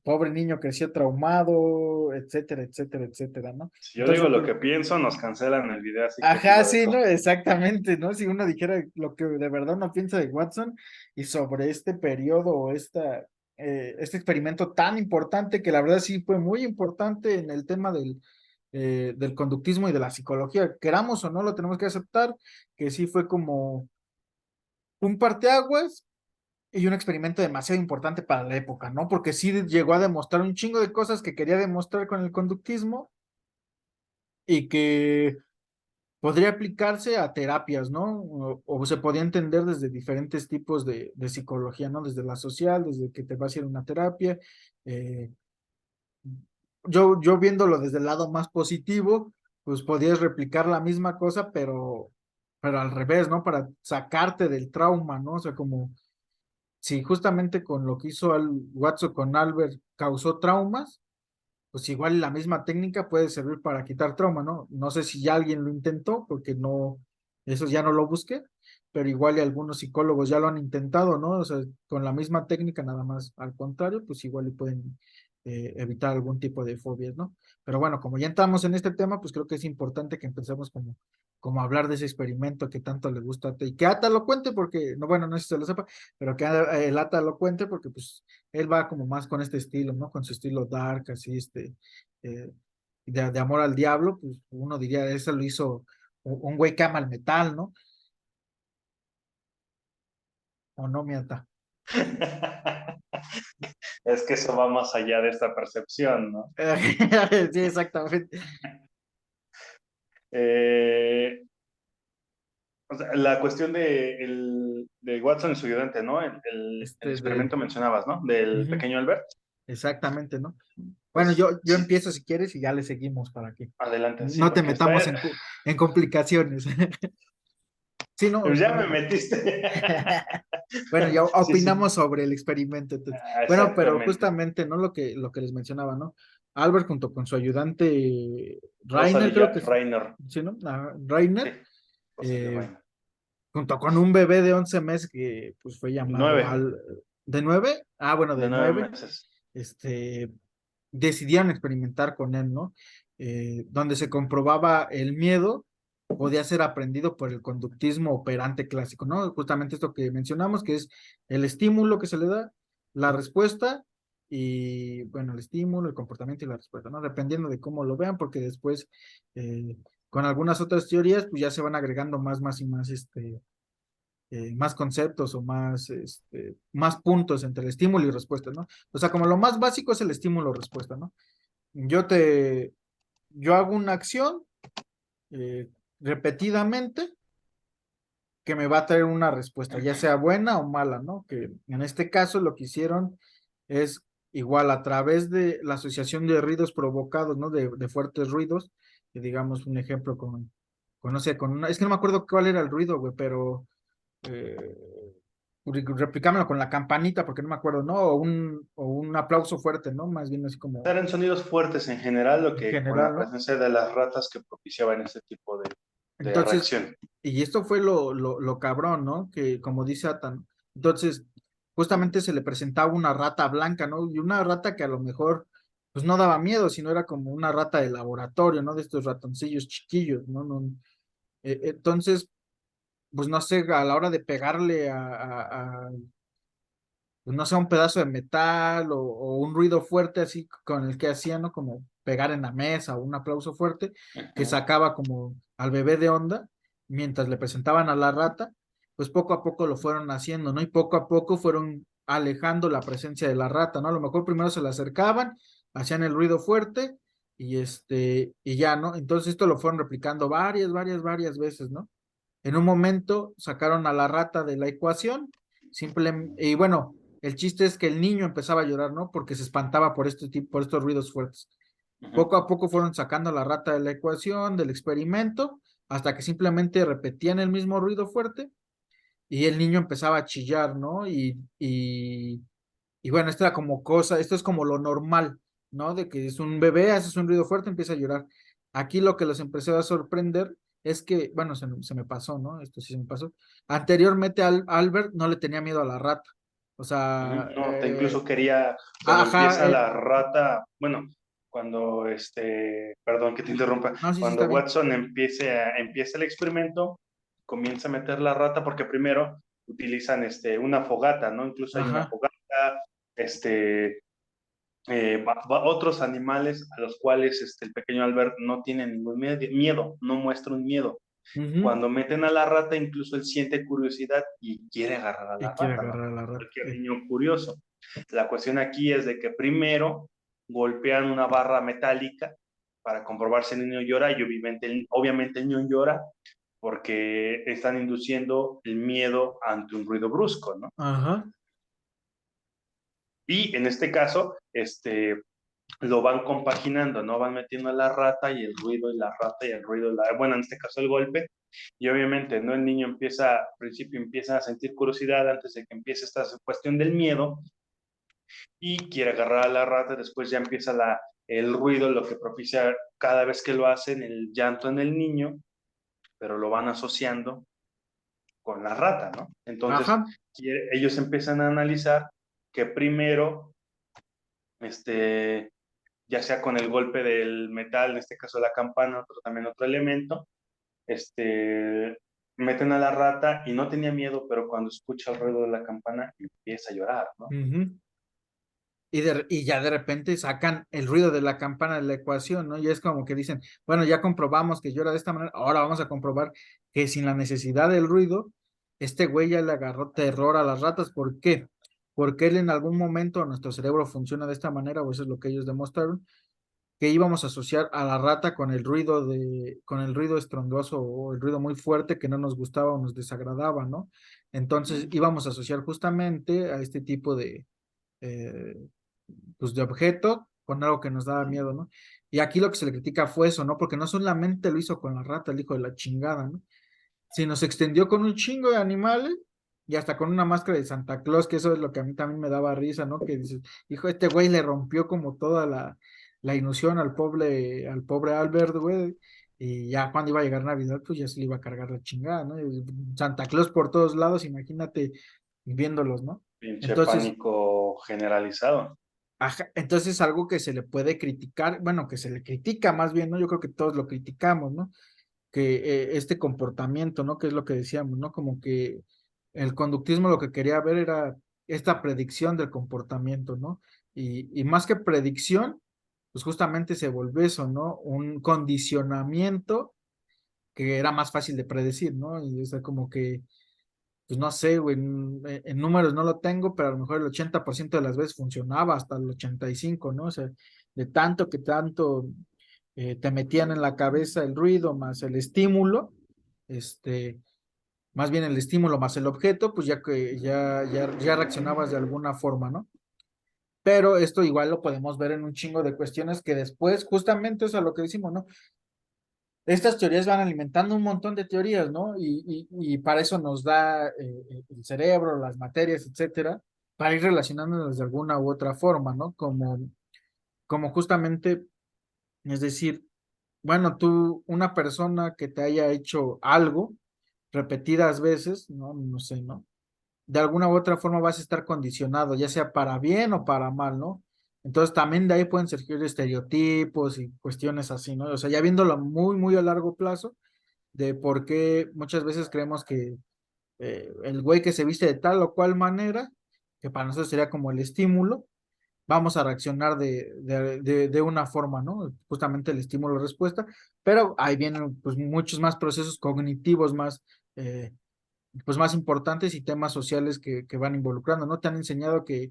pobre niño creció traumado, etcétera, etcétera, etcétera, ¿no? Si yo digo Entonces, lo pues, que pienso, nos cancelan el video, así que aquí ajá, lo sí, ¿no? dejo. Exactamente, ¿no? Si uno dijera lo que de verdad uno piensa de Watson y sobre este periodo o este experimento tan importante, que la verdad sí fue muy importante en el tema del conductismo y de la psicología, queramos o no, lo tenemos que aceptar, que sí fue como un parteaguas y un experimento demasiado importante para la época, ¿no? Porque sí llegó a demostrar un chingo de cosas que quería demostrar con el conductismo y que podría aplicarse a terapias, ¿no? O se podía entender desde diferentes tipos de psicología, ¿no? Desde la social, desde que te vas a ir a una terapia. eh, yo viéndolo desde el lado más positivo, pues podías replicar la misma cosa, pero al revés, ¿no? Para sacarte del trauma, ¿no? O sea, como si justamente con lo que hizo Watson con Albert causó traumas, pues igual la misma técnica puede servir para quitar trauma, ¿no? No sé si ya alguien lo intentó, porque no, eso ya no lo busqué, pero igual y algunos psicólogos ya lo han intentado, ¿no? O sea, con la misma técnica, nada más al contrario, pues igual y pueden evitar algún tipo de fobias, ¿no? Pero bueno, como ya entramos en este tema, pues creo que es importante que empecemos como a hablar de ese experimento que tanto le gusta a Ata, y que Ata lo cuente, porque, no, bueno, no sé si se lo sepa, pero que el Ata lo cuente, porque pues él va como más con este estilo, ¿no? Con su estilo dark, así, eh, de amor al diablo, pues uno diría, eso lo hizo un güey que ama el metal, ¿no? O no, mienta. Es que eso va más allá de esta percepción, ¿no? Sí, exactamente. Eh, o sea, la cuestión de Watson y su ayudante, ¿no? El De, experimento mencionabas, ¿no? Del ujú, pequeño Albert. exactamente, ¿no? Bueno, Pues yo sí, empiezo si quieres y ya le seguimos para que adelante, sí, no te porque metamos está. en complicaciones. Sí, no, Ya me metiste. bueno, ya Sí, sí, opinamos sobre el experimento. Entonces. Bueno, pero exactamente. justamente, ¿no? Lo que les mencionaba, ¿no? Albert junto con su ayudante Rainer, creo Rosalie que Reiner. sí, ¿no? Ah, Sí, Rainer, Rosalie eh, Reiner. junto con un bebé de 11 meses que pues fue llamado 9, ¿de 9? Ah, bueno, de de nueve 9, meses. este, decidieron experimentar con él, ¿no? Donde se comprobaba el miedo podía ser aprendido por el conductismo operante clásico, ¿no? Justamente esto que mencionamos, que es el estímulo que se le da, la respuesta y, bueno, el estímulo, el comportamiento y la respuesta, ¿no? Dependiendo de cómo lo vean, porque después, eh, con algunas otras teorías, pues ya se van agregando más y más, más conceptos o más puntos entre el estímulo y respuesta, ¿no? O sea, como lo más básico es el estímulo-respuesta, ¿no? Yo te, yo hago una acción eh, repetidamente que me va a traer una respuesta, ya sea buena o mala, ¿no? Que en este caso lo que hicieron es igual a través de la asociación de ruidos provocados, ¿no? De fuertes ruidos, que digamos un ejemplo no sé, es que no me acuerdo cuál era el ruido, güey, pero eh, replicámoslo con la campanita, porque no me acuerdo, ¿no? O un aplauso fuerte, ¿no? Más bien así como Eran sonidos fuertes en general, lo en que con la general, ¿no? presencia de las ratas que propiciaban ese tipo de Entonces, reacción. y esto fue lo cabrón, ¿no? Que como dice Atan, entonces, justamente se le presentaba una rata blanca, ¿no? Y una rata que a lo mejor, pues no daba miedo, sino era como una rata de laboratorio, ¿no? De estos ratoncillos chiquillos, ¿no? Entonces, pues no sé, a la hora de pegarle pues no sé, un pedazo de metal o un ruido fuerte así con el que hacían, ¿no? Como pegar en la mesa o un aplauso fuerte que Ujú. sacaba como al bebé de onda mientras le presentaban a la rata, pues poco a poco lo fueron haciendo, ¿no? Y poco a poco fueron alejando la presencia de la rata, ¿no? A lo mejor primero se le acercaban, hacían el ruido fuerte y ya, ¿no? Entonces esto lo fueron replicando varias veces, ¿no? En un momento sacaron a la rata de la ecuación, y bueno, el chiste es que el niño empezaba a llorar, ¿no? Porque se espantaba por estos ruidos fuertes. Ujú. Poco a poco fueron sacando a la rata de la ecuación, del experimento, hasta que simplemente repetían el mismo ruido fuerte y el niño empezaba a chillar, ¿no? Y bueno, esto es como lo normal, ¿no? De que es un bebé, haces un ruido fuerte, empieza a llorar. Aquí lo que los empecé a sorprender es que, bueno, se me pasó, ¿no? Esto sí se me pasó. Anteriormente Albert no le tenía miedo a la rata. O sea, Ujú. No, te incluso quería, cuando ajá, empieza la rata, bueno, cuando perdón que te interrumpa, no, sí, sí, cuando está bien. Watson empieza el experimento, comienza a meter la rata porque primero utilizan una fogata, ¿no? Incluso hay una Ajá. fogata, este, otros animales a los cuales el pequeño Albert no tiene ningún miedo, no muestra un miedo. Ujú. Cuando meten a la rata, incluso él siente curiosidad y quiere agarrar a la Y quiere rata, ¿no? agarrar a la rata. Cualquier niño curioso. La cuestión aquí es de que primero golpean una barra metálica para comprobar si el niño llora y obviamente el niño llora porque están induciendo el miedo ante un ruido brusco, ¿no? Ajá. Y en este caso, lo van compaginando, ¿no? Van metiendo a la rata y el ruido y la rata y el ruido, bueno, en este caso el golpe, y obviamente, ¿no? El niño al principio empieza a sentir curiosidad antes de que empiece esta cuestión del miedo y quiere agarrar a la rata, después ya empieza el ruido, lo que propicia cada vez que lo hacen, el llanto en el niño, pero lo van asociando con la rata, ¿no? Entonces, Ajá. ellos empiezan a analizar que primero, este, ya sea con el golpe del metal, en este caso la campana, pero también otro elemento, meten a la rata y no tenía miedo, pero cuando escucha el ruido de la campana empieza a llorar, ¿no? Ujú. Y ya de repente sacan el ruido de la campana de la ecuación, ¿no? Y es como que dicen, bueno, ya comprobamos que llora de esta manera, ahora vamos a comprobar que sin la necesidad del ruido, este güey ya le agarró terror a las ratas. ¿Por qué? Porque él en algún momento nuestro cerebro funciona de esta manera, o eso es lo que ellos demostraron, que íbamos a asociar a la rata con el ruido estrondoso o el ruido muy fuerte que no nos gustaba o nos desagradaba, ¿no? Entonces íbamos a asociar justamente a este tipo eh, pues de objeto con algo que nos daba miedo, ¿no? Y aquí lo que se le critica fue eso, ¿no? Porque no solamente lo hizo con la rata, el hijo de la chingada, ¿no? Sino se extendió con un chingo de animales y hasta con una máscara de Santa Claus, que eso es lo que a mí también me daba risa, ¿no? Que dices, hijo, este güey le rompió como toda la ilusión al pobre Albert, güey. Y ya cuando iba a llegar Navidad, pues ya se le iba a cargar la chingada, ¿no? Y Santa Claus por todos lados, imagínate viéndolos, ¿no? Pinche Entonces, pánico generalizado. ajá, entonces algo que se le puede criticar, bueno, que se le critica más bien, ¿no? Yo creo que todos lo criticamos, ¿no? Que este comportamiento, ¿no? Que es lo que decíamos, ¿no? Como que el conductismo lo que quería ver era esta predicción del comportamiento, ¿no? Y más que predicción, pues justamente se volvió eso, ¿no? Un condicionamiento que era más fácil de predecir, ¿no? Y es como que pues no sé, güey, en números no lo tengo, pero a lo mejor el 80% de las veces funcionaba, hasta el 85, ¿no? O sea, de tanto que tanto te metían en la cabeza el ruido más el estímulo, este, más bien el estímulo más el objeto, pues ya que ya reaccionabas de alguna forma, ¿no? Pero esto igual lo podemos ver en un chingo de cuestiones que después, justamente eso es a lo que decimos, ¿no? Estas teorías van alimentando un montón de teorías, ¿no? Y para eso nos da el cerebro, las materias, etcétera, para ir relacionándonos de alguna u otra forma, ¿no? Como justamente, es decir, bueno, tú, una persona que te haya hecho algo repetidas veces, ¿no? No sé, ¿no? De alguna u otra forma vas a estar condicionado, ya sea para bien o para mal, ¿no? Entonces también de ahí pueden surgir estereotipos y cuestiones así, ¿no? O sea, ya viéndolo muy, muy a largo plazo de por qué muchas veces creemos que el güey que se viste de tal o cual manera, que para nosotros sería como el estímulo, vamos a reaccionar de una forma, ¿no? Justamente el estímulo-respuesta, pero ahí vienen pues muchos más procesos cognitivos más, pues más importantes y temas sociales que van involucrando, ¿no? Te han enseñado que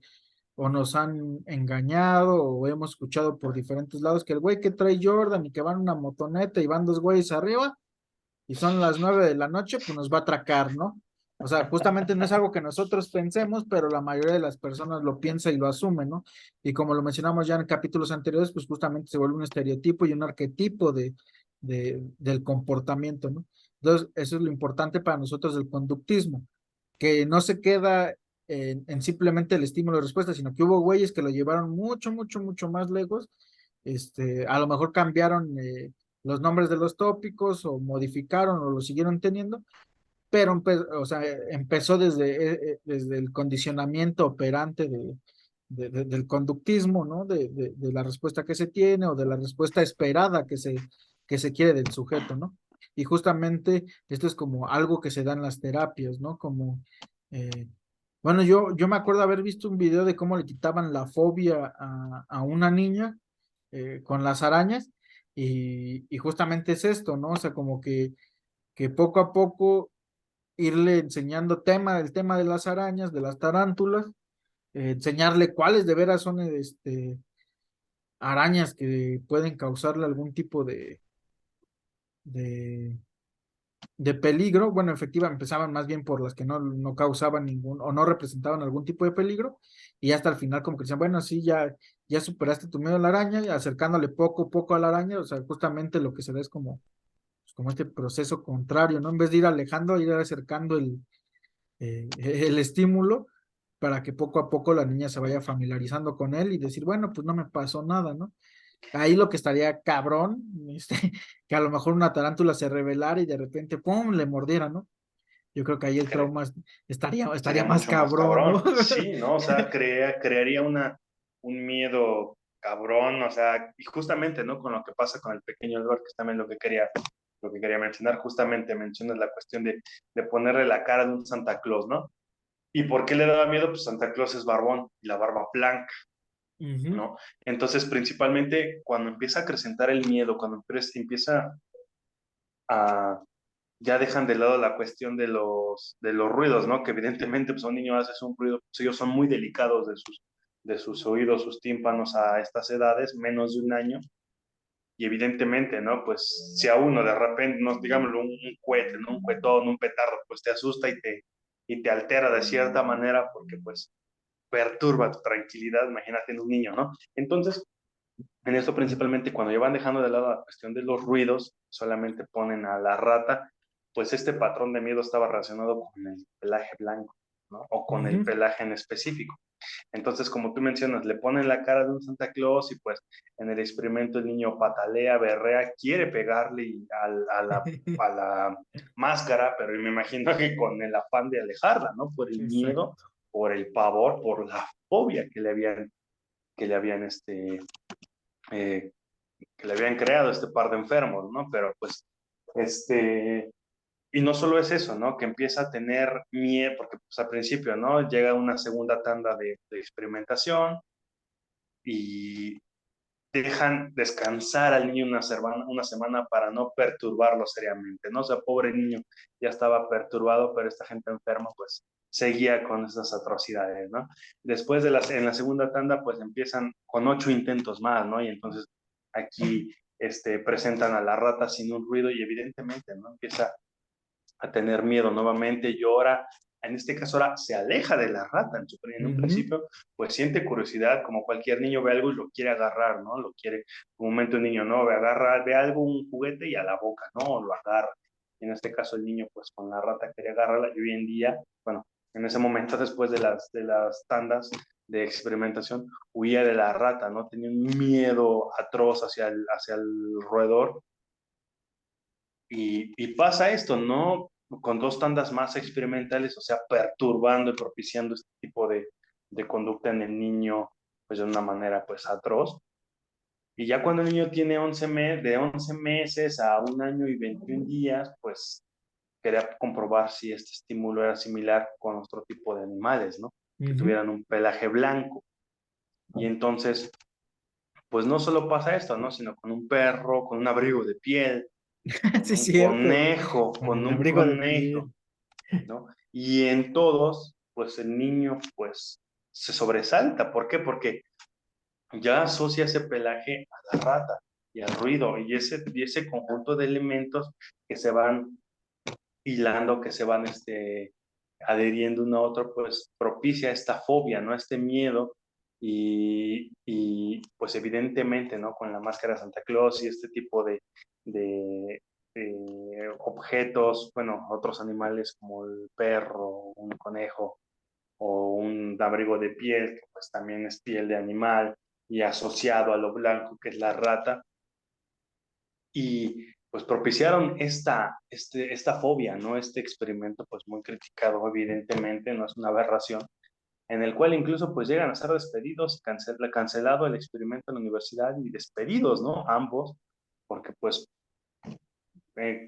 o nos han engañado o hemos escuchado por diferentes lados que el güey que trae Jordan y que va en una motoneta y van dos güeyes arriba, y son las 9 de la noche, pues nos va a atracar, ¿no? O sea, justamente no es algo que nosotros pensemos, pero la mayoría de las personas lo piensa y lo asume, ¿no? Y como lo mencionamos ya en capítulos anteriores, pues justamente se vuelve un estereotipo y un arquetipo del comportamiento, ¿no? Entonces, eso es lo importante para nosotros del conductismo, que no se queda simplemente el estímulo de respuesta, sino que hubo güeyes que lo llevaron mucho, mucho, mucho más lejos. A lo mejor cambiaron los nombres de los tópicos o modificaron o lo siguieron teniendo, pero o sea, empezó desde el condicionamiento operante del conductismo, ¿no? De la respuesta que se tiene o de la respuesta esperada que se quiere del sujeto, ¿no? Y justamente esto es como algo que se da en las terapias, ¿no? Como, eh, bueno, yo me acuerdo haber visto un video de cómo le quitaban la fobia a una niña con las arañas y justamente es esto, ¿no? O sea, como que poco a poco irle enseñando el tema de las arañas, de las tarántulas, enseñarle cuáles de veras son arañas que pueden causarle algún tipo de, de peligro. Bueno, efectivamente, empezaban más bien por las que no causaban ningún o no representaban algún tipo de peligro, y hasta el final como que decían, bueno, sí, ya superaste tu miedo a la araña, y acercándole poco a poco a la araña, o sea, justamente lo que se ve es como, pues, como este proceso contrario, ¿no? En vez de ir alejando, ir acercando el estímulo para que poco a poco la niña se vaya familiarizando con él y decir, bueno, pues no me pasó nada, ¿no? Ahí lo que estaría cabrón, que a lo mejor una tarántula se rebelara y de repente, ¡pum!, le mordiera, ¿no? Yo creo que ahí el trauma estaría Sería más mucho más cabrón, ¿no? cabrón. Sí, ¿no? O sea, crearía un miedo cabrón, o sea, y justamente, ¿no? Con lo que pasa con el pequeño Edward, que es también lo que quería mencionar, justamente mencionas la cuestión de ponerle la cara de un Santa Claus, ¿no? ¿Y por qué le daba miedo? Pues Santa Claus es barbón y la barba blanca, Ujú. ¿no? Entonces, principalmente cuando empieza a acrecentar el miedo, cuando empieza a, ya dejan de lado la cuestión de los ruidos, ¿no? Que evidentemente, pues, un niño hace un ruido, pues ellos son muy delicados de sus oídos, sus tímpanos a estas edades, menos de un año, y evidentemente, ¿no? Pues si a uno de repente, nos digámoslo, un cohete, ¿no? Un cuetón, un petardo, pues te asusta y te altera de cierta manera porque, pues, perturba tu tranquilidad, imagínate en un niño, ¿no? Entonces, en esto principalmente cuando ya van dejando de lado la cuestión de los ruidos, solamente ponen a la rata, pues este patrón de miedo estaba relacionado con el pelaje blanco, ¿no? O con el Ujú. pelaje en específico. Entonces, como tú mencionas, le ponen la cara de un Santa Claus y pues en el experimento el niño patalea, berrea, quiere pegarle a la máscara, pero me imagino que con el afán de alejarla, ¿no? Por el miedo, Exacto. por el pavor, por la fobia que le habían eh, que le habían creado este par de enfermos, ¿no? Pero pues, y no solo es eso, ¿no? Que empieza a tener miedo, porque pues al principio, ¿no? Llega una segunda tanda de experimentación y dejan descansar al niño una semana para no perturbarlo seriamente, ¿no? O sea, pobre niño ya estaba perturbado, pero esta gente enferma, pues, seguía con esas atrocidades, ¿no? Después en la segunda tanda, pues, empiezan con 8 intentos más, ¿no? Y entonces aquí presentan a la rata sin un ruido y evidentemente, ¿no? Empieza a tener miedo nuevamente, llora. En este caso ahora se aleja de la rata. En un Ujú. principio, pues siente curiosidad, como cualquier niño ve algo y lo quiere agarrar, ¿no? Lo quiere, un momento un niño, ¿no? Ve algo, un juguete y a la boca, ¿no? Lo agarra. En este caso el niño, pues con la rata quería agarrarla y hoy en día, bueno, en ese momento después de las tandas de experimentación, huía de la rata, ¿no? Tenía un miedo atroz hacia el roedor y pasa esto, ¿no? Con dos tandas más experimentales, o sea, perturbando y propiciando este tipo de conducta en el niño, pues de una manera, pues, atroz. Y ya cuando el niño tiene de 11 meses a un año y 21 días, pues quería comprobar si este estímulo era similar con otro tipo de animales, ¿no? Que Ujú. tuvieran un pelaje blanco. Y entonces, pues no solo pasa esto, ¿no? Sino con un perro, con un abrigo de piel, Sí, es cierto. Con con el un abrigo de conejo, piel. ¿no? Y en todos, pues el niño, pues, se sobresalta. ¿Por qué? Porque ya asocia ese pelaje a la rata y al ruido y ese conjunto de elementos que se van hilando, que se van adheriendo uno a otro, pues propicia esta fobia, ¿no? Este miedo pues evidentemente, ¿no? Con la máscara de Santa Claus y este tipo de objetos, bueno, otros animales como el perro, un conejo o un abrigo de piel, que pues también es piel de animal y asociado a lo blanco que es la rata, y pues propiciaron esta fobia, ¿no? Este experimento pues muy criticado evidentemente, no es una aberración, en el cual incluso pues llegan a ser despedidos, cancelado el experimento en la universidad y despedidos, ¿no? Ambos, porque pues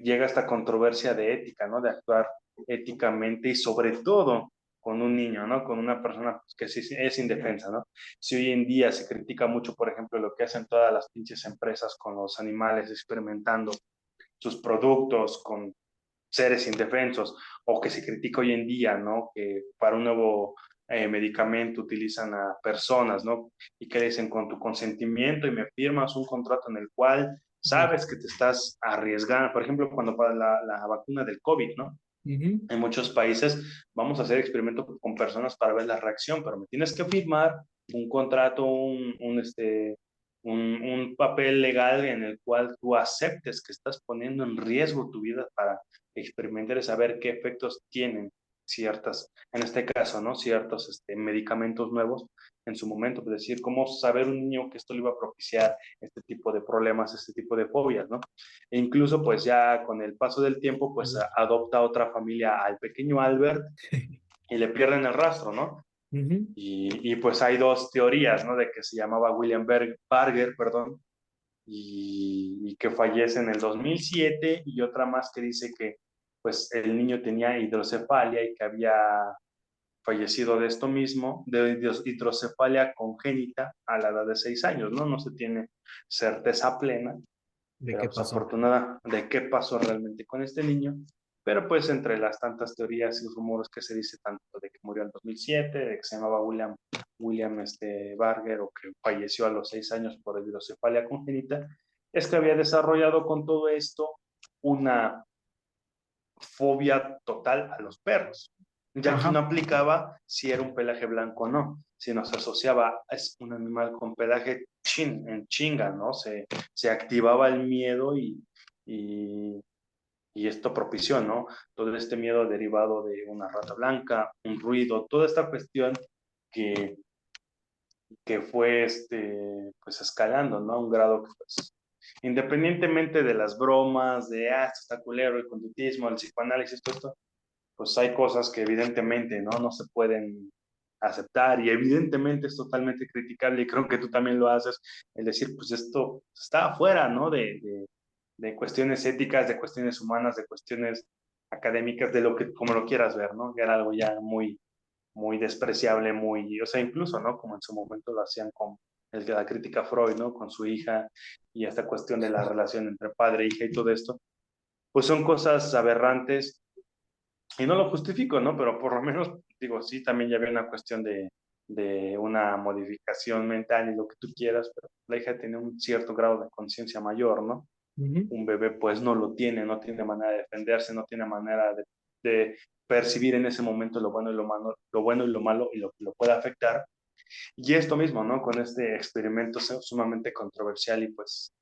llega esta controversia de ética, ¿no? De actuar éticamente y sobre todo con un niño, ¿no? Con una persona pues, que sí es indefensa, ¿no? Si hoy en día se critica mucho, por ejemplo, lo que hacen todas las pinches empresas con los animales experimentando sus productos con seres indefensos, o que se critica hoy en día, ¿no? Que para un nuevo medicamento utilizan a personas, ¿no? Y que le dicen con tu consentimiento y me firmas un contrato en el cual sabes que te estás arriesgando, por ejemplo, cuando para la vacuna del COVID, ¿no? Ujú. En muchos países vamos a hacer experimentos con personas para ver la reacción, pero me tienes que firmar un contrato, un papel legal en el cual tú aceptes que estás poniendo en riesgo tu vida para experimentar y saber qué efectos tienen ciertas, en este caso, ¿no? Ciertos medicamentos nuevos en su momento, es decir, cómo saber un niño que esto le iba a propiciar este tipo de problemas, este tipo de fobias, ¿no? E incluso pues ya con el paso del tiempo pues adopta otra familia al pequeño Albert y le pierden el rastro, ¿no? Ujú. Y pues hay dos teorías, ¿no? De que se llamaba William Barger, perdón, y que fallece en el 2007 y otra más que dice que pues el niño tenía hidrocefalia y que había fallecido de esto mismo, de hidrocefalia congénita a la edad de 6 años, ¿no? No se tiene certeza plena, ¿De pero qué pues pasó? afortunada de qué pasó realmente con este niño. Pero pues entre las tantas teorías y rumores que se dice tanto de que murió en 2007, de que se llamaba William Barger o que falleció a los 6 años por hidrocefalia congénita, es que había desarrollado con todo esto una fobia total a los perros. Ya aquí no Ajá, aplicaba si era un pelaje blanco o no, sino se asociaba, es un animal con pelaje en chinga, ¿no? Se activaba el miedo y, y esto propició, ¿no? Todo este miedo derivado de una rata blanca, un ruido, toda esta cuestión que, que fue pues escalando, ¿no? A un grado que pues, independientemente de las bromas, de, esto está culero, el conductismo, el psicoanálisis, todo esto, pues hay cosas que evidentemente no se pueden aceptar y evidentemente es totalmente criticable y creo que tú también lo haces, el decir, pues esto está afuera, ¿no? De cuestiones éticas, de cuestiones humanas, de cuestiones académicas, de lo que, como lo quieras ver, ¿no? Que era algo ya muy despreciable, o sea, incluso, ¿no? Como en su momento lo hacían con la crítica Freud, ¿no? Con su hija y esta cuestión de la relación entre padre e hija y todo esto, pues son cosas aberrantes y no lo justifico, ¿no? Pero por lo menos, digo, sí, también ya había una cuestión de una modificación mental y lo que tú quieras, pero la hija tiene un cierto grado de conciencia mayor, ¿no? ujú. Un bebé pues no lo tiene, no tiene manera de defenderse, no tiene manera de percibir en ese momento lo bueno y lo malo, lo bueno y lo malo y lo que lo puede afectar. Y esto mismo, ¿no? Con este experimento sumamente controversial y pues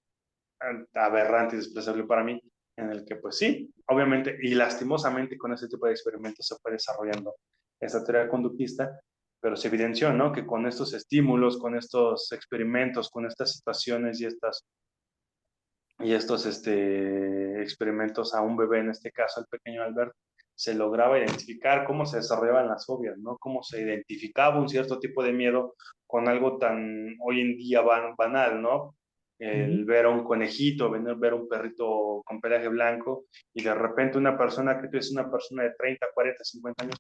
aberrante y despreciable para mí, en el que pues sí, obviamente y lastimosamente con ese tipo de experimentos se fue desarrollando esta teoría conductista, pero se evidenció, ¿no? Que con estos estímulos, con estos experimentos, con estas situaciones y estos experimentos a un bebé, en este caso el pequeño Albert, se lograba identificar cómo se desarrollaban las fobias, ¿no? Cómo se identificaba un cierto tipo de miedo con algo tan hoy en día banal, ¿no? El Ujú. ver a un conejito, ver a un perrito con pelaje blanco y de repente una persona que tú es una persona de 30, 40, 50 años,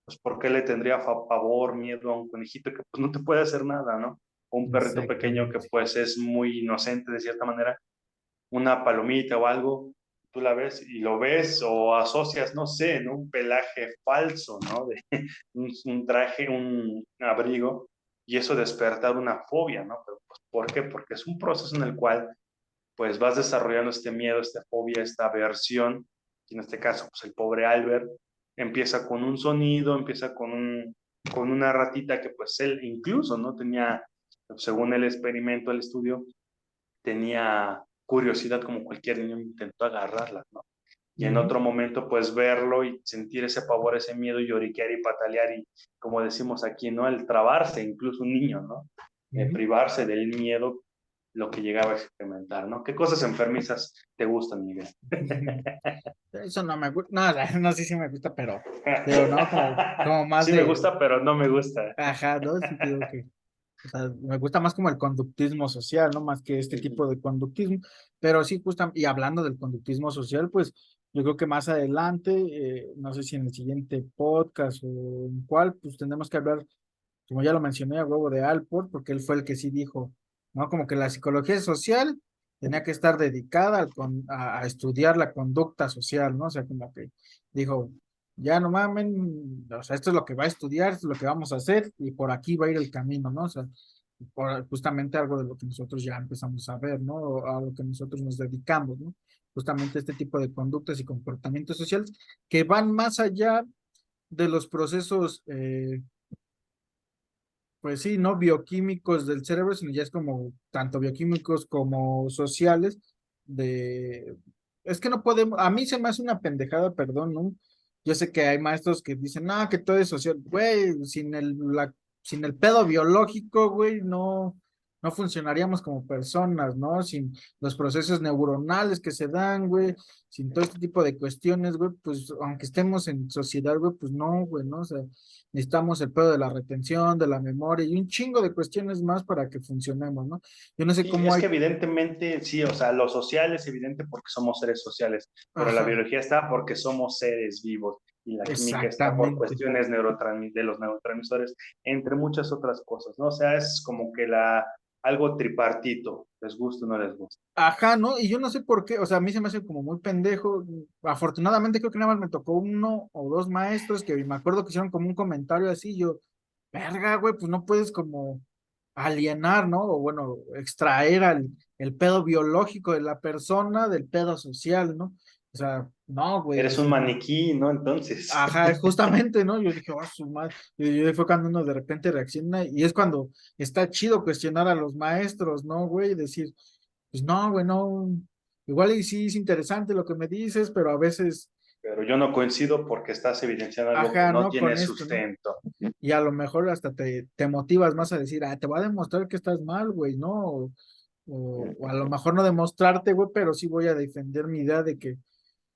pues ¿por qué le tendría pavor, miedo a un conejito que pues no te puede hacer nada, ¿no? O un perrito pequeño que Exactamente. pues es muy inocente de cierta manera, una palomita o algo, tú la ves y lo ves o asocias, no sé, ¿no? Un pelaje falso, ¿no? De un traje, un abrigo, y eso despertar una fobia, ¿no? Pero, pues, ¿por qué? Porque es un proceso en el cual, pues, vas desarrollando este miedo, esta fobia, esta aversión, y en este caso, pues, el pobre Albert empieza con un sonido, empieza con una ratita que, pues, él incluso, ¿no? Tenía, según el experimento, el estudio, tenía curiosidad como cualquier niño, intentó agarrarla, ¿no? Y en Ujú, otro momento, pues verlo y sentir ese pavor, ese miedo, lloriquear y patalear y, como decimos aquí, ¿no? El trabarse, incluso un niño, ¿no? ujú. Privarse del miedo, lo que llegaba a experimentar, ¿no? ¿Qué cosas enfermizas te gustan, Miguel? Eso no me gusta, no, no, sí, sí me gusta, pero digo, no, como más Sí me de, gusta, pero no me gusta. ajá, ¿no? Sí, te digo que, o sea, me gusta más como el conductismo social, ¿no? Más que este tipo de conductismo, pero sí, justo, y hablando del conductismo social, pues yo creo que más adelante, no sé si en el siguiente podcast o en cuál, pues tendremos que hablar, como ya lo mencioné, a huevo de Alport, porque él fue el que sí dijo, ¿no? Como que la psicología social tenía que estar dedicada a estudiar la conducta social, ¿no? O sea, como que dijo, ya no mamen, o sea, esto es lo que va a estudiar, esto es lo que vamos a hacer y por aquí va a ir el camino, ¿no? O sea, justamente algo de lo que nosotros ya empezamos a ver, ¿no? O a lo que nosotros nos dedicamos, ¿no? Justamente este tipo de conductas y comportamientos sociales que van más allá de los procesos, pues sí, ¿no? Bioquímicos del cerebro, sino ya es como tanto bioquímicos como sociales de... Es que no podemos, a mí se me hace una pendejada, perdón, ¿no? Yo sé que hay maestros que dicen, no, que todo es social, güey, sin el pedo biológico, güey, no funcionaríamos como personas, ¿no? Sin los procesos neuronales que se dan, güey, sin todo este tipo de cuestiones, güey, pues aunque estemos en sociedad, güey, pues no, güey, ¿no? O sea, necesitamos el pedo de la retención, de la memoria y un chingo de cuestiones más para que funcionemos, ¿no? Yo no sé Sí, cómo es hay, que evidentemente, sí, o sea, lo social es evidente porque somos seres sociales, pero la ajá, biología está porque somos seres vivos y la química está por exactamente. cuestiones de los neurotransmisores, entre muchas otras cosas, ¿no? O sea, es como que algo tripartito, les gusta o no les gusta. Ajá, ¿no? Y yo no sé por qué, o sea, a mí se me hace como muy pendejo. Afortunadamente creo que nada más me tocó uno o dos maestros que me acuerdo que hicieron como un comentario así, yo, verga, güey, pues no puedes como alienar, ¿no? O bueno, extraer el pedo biológico de la persona del pedo social, ¿no? O sea, no, güey, Eres un maniquí, ¿no? Entonces, ajá, justamente, ¿no? Yo dije, oh, su madre. Y fue cuando uno de repente reacciona y es cuando está chido cuestionar a los maestros, ¿no, güey? Decir, pues no, güey, no. Igual y sí es interesante lo que me dices, pero a veces, pero yo no coincido porque estás evidenciando algo que ajá, no no tiene con esto, ¿no? sustento. Y a lo mejor hasta te motivas más a decir, ah, te voy a demostrar que estás mal, güey, ¿no? O a lo mejor no demostrarte, güey, pero sí voy a defender mi idea de que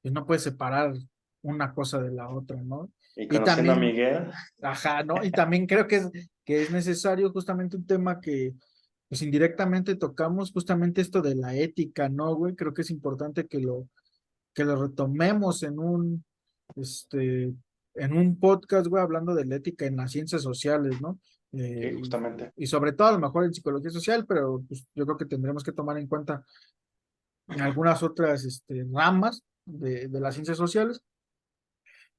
pues, no puedes separar una cosa de la otra, ¿no? Y Y conociendo a también Miguel, ajá, ¿no? Y también creo que es necesario justamente un tema que, pues indirectamente tocamos, justamente esto de la ética, ¿no, güey? Creo que es importante que lo retomemos en un podcast, güey, hablando de la ética en las ciencias sociales, ¿no? sí, justamente. Y sobre todo a lo mejor en psicología social, pero pues, yo creo que tendremos que tomar en cuenta algunas otras, ramas de las ciencias sociales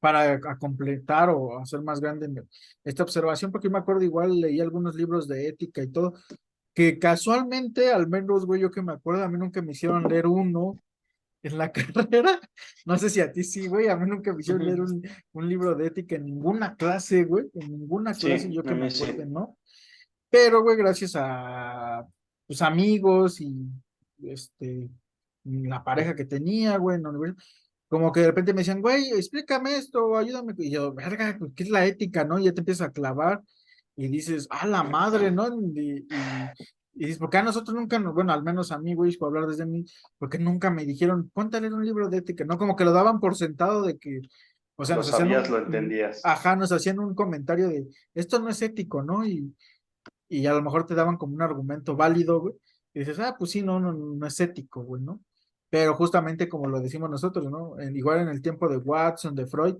para completar o hacer más grande esta observación, porque yo me acuerdo igual leí algunos libros de ética y todo, que casualmente, al menos, güey, yo que me acuerdo, a mí nunca me hicieron leer uno en la carrera, no sé si a ti sí, güey, a mí nunca me hicieron leer Ujú. un libro de ética en ninguna clase, güey, en ninguna clase Sí, yo a que me mí sí. acuerde, ¿no? Pero, güey, gracias a tus amigos y este, la pareja que tenía, güey, en la universidad, como que de repente me decían, güey, explícame esto, ayúdame. Y yo, verga, pues, ¿qué es la ética, no? Y ya te empiezas a clavar y dices, a la madre, ¿no? Y dices, ¿por qué a nosotros nunca nos, bueno, al menos a mí, güey, por hablar desde mí, porque nunca me dijeron, ponte a leer un libro de ética, ¿no? Como que lo daban por sentado de que, o sea, Lo nos hacían sabías, lo entendías. ajá, nos hacían un comentario de, esto no es ético, ¿no? Y a lo mejor te daban como un argumento válido, güey, y dices, ah, pues sí, no es ético, güey, ¿no? Pero justamente como lo decimos nosotros, ¿no? Igual en el tiempo de Watson, de Freud,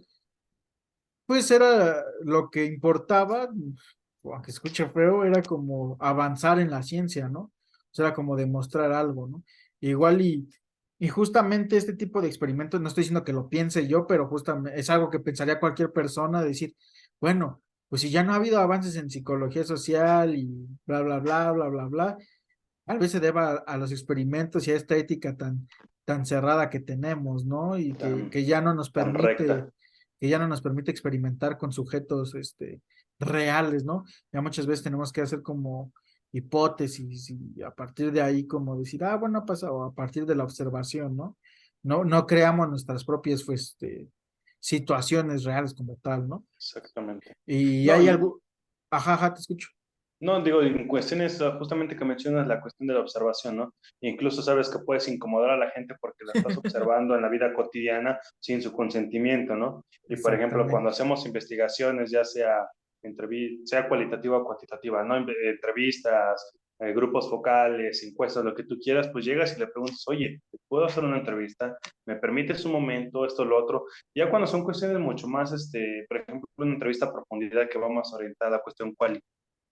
pues era lo que importaba, aunque escuche feo, era como avanzar en la ciencia, ¿no? O sea, era como demostrar algo, ¿no? Igual y justamente este tipo de experimentos, no estoy diciendo que lo piense yo, pero justamente es algo que pensaría cualquier persona, decir, bueno, pues si ya no ha habido avances en psicología social y bla, bla, bla, bla, bla, bla, tal vez se deba a los experimentos y a esta ética tan cerrada que tenemos, ¿no? Y Tan, que ya no nos tan permite, recta. que ya no nos permite experimentar con sujetos, reales, ¿no? Ya muchas veces tenemos que hacer como hipótesis y a partir de ahí como decir, ah, bueno, ha pasado, a partir de la observación, ¿no? No creamos nuestras propias, pues, situaciones reales como tal, ¿no? Exactamente. Y No, hay algo, ajá, ajá, te escucho. no, digo, en cuestiones justamente que mencionas la cuestión de la observación, ¿no? Incluso sabes que puedes incomodar a la gente porque la estás observando en la vida cotidiana sin su consentimiento, ¿no? Y por ejemplo, cuando Exactamente. hacemos investigaciones, ya sea, sea cualitativa o cuantitativa, ¿no? Entrevistas, grupos focales, encuestas, lo que tú quieras, pues llegas y le preguntas, oye, ¿te puedo hacer una entrevista? ¿Me permites un momento? Esto, lo otro. Ya cuando son cuestiones mucho más, por ejemplo, una entrevista a profundidad que vamos orientada a cuestión cual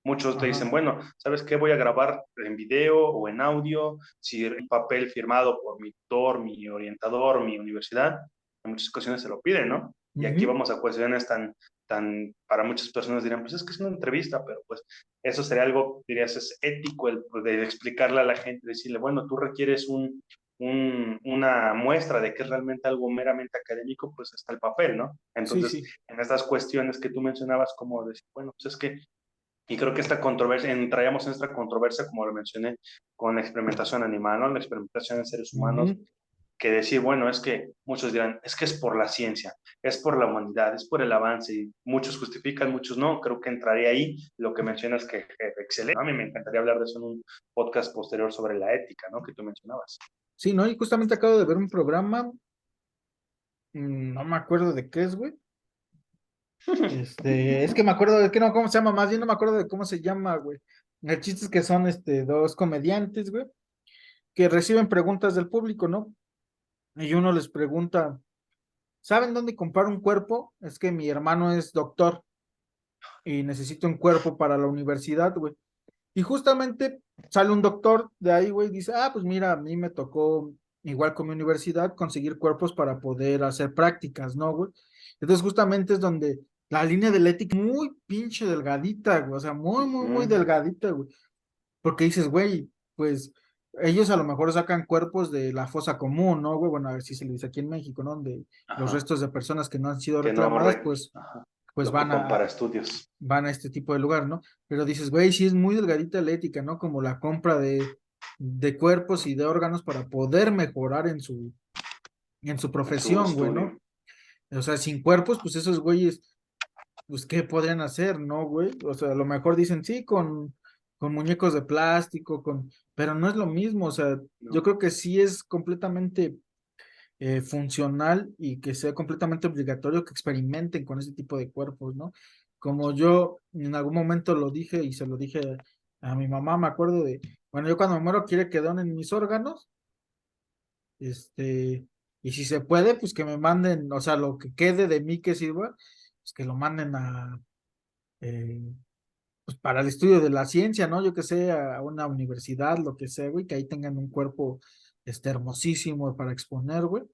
muchos te Ajá. dicen, bueno, ¿sabes qué? Voy a grabar en video o en audio, si un papel firmado por mi tutor, mi orientador, mi universidad, en muchas ocasiones se lo piden, ¿no? Y aquí vamos a cuestiones para muchas personas dirán, pues es que es una entrevista, pero pues eso sería algo, dirías, es ético el de explicarle a la gente, decirle, bueno, tú requieres una muestra de que es realmente algo meramente académico, pues está el papel, ¿no? Sí, Entonces, sí. en estas cuestiones que tú mencionabas, como decir, bueno, pues es que, y creo que esta controversia, entraríamos en esta controversia, como lo mencioné, con la experimentación animal, ¿no? La experimentación en seres humanos, Ujú. que decir, bueno, es que muchos dirán, es que es por la ciencia, es por la humanidad, es por el avance, y muchos justifican, muchos no, creo que entraría ahí lo que mencionas que excelente. A mí me encantaría hablar de eso en un podcast posterior sobre la ética, ¿no? Que tú mencionabas. Sí, ¿no? Y justamente acabo de ver un programa, no me acuerdo de qué es, güey. Es que me acuerdo de que no, ¿cómo se llama? Más bien no me acuerdo de cómo se llama, güey. El chiste es que son, dos comediantes, güey, que reciben preguntas del público, ¿no? Y uno les pregunta, ¿saben dónde comprar un cuerpo? Es que mi hermano es doctor y necesito un cuerpo para la universidad, güey. Y justamente sale un doctor de ahí, güey, y dice, pues mira, a mí me tocó, igual con mi universidad, conseguir cuerpos para poder hacer prácticas, ¿no, güey? Entonces justamente es donde la línea de la ética muy pinche delgadita, güey, o sea, muy, muy, muy Ujú. delgadita, güey. Porque dices, güey, pues ellos a lo mejor sacan cuerpos de la fosa común, ¿no, güey? Bueno, a ver si se le dice aquí en México, ¿no? Donde los Ajá. restos de personas que no han sido Que no reclamadas, pues, ajá, pues lo ocupan para estudios. van a este tipo de lugar, ¿no? Pero dices, güey, sí es muy delgadita la ética, ¿no? Como la compra de cuerpos y de órganos para poder mejorar en su En su profesión, güey, estudio. ¿no? O sea, sin cuerpos, pues esos güeyes, pues, ¿qué podrían hacer, no, güey? O sea, a lo mejor dicen, sí, con muñecos de plástico, pero no es lo mismo, o sea, yo No. creo que sí es completamente funcional y que sea completamente obligatorio que experimenten con ese tipo de cuerpos, ¿no? Como yo en algún momento lo dije y se lo dije a mi mamá, me acuerdo de, bueno, yo cuando me muero quiere que donen mis órganos, y si se puede, pues que me manden, o sea, lo que quede de mí que sirva, pues que lo manden eh, pues para el estudio de la ciencia, ¿no? Yo que sé, a una universidad, lo que sea, güey, que ahí tengan un cuerpo, hermosísimo para exponer, güey.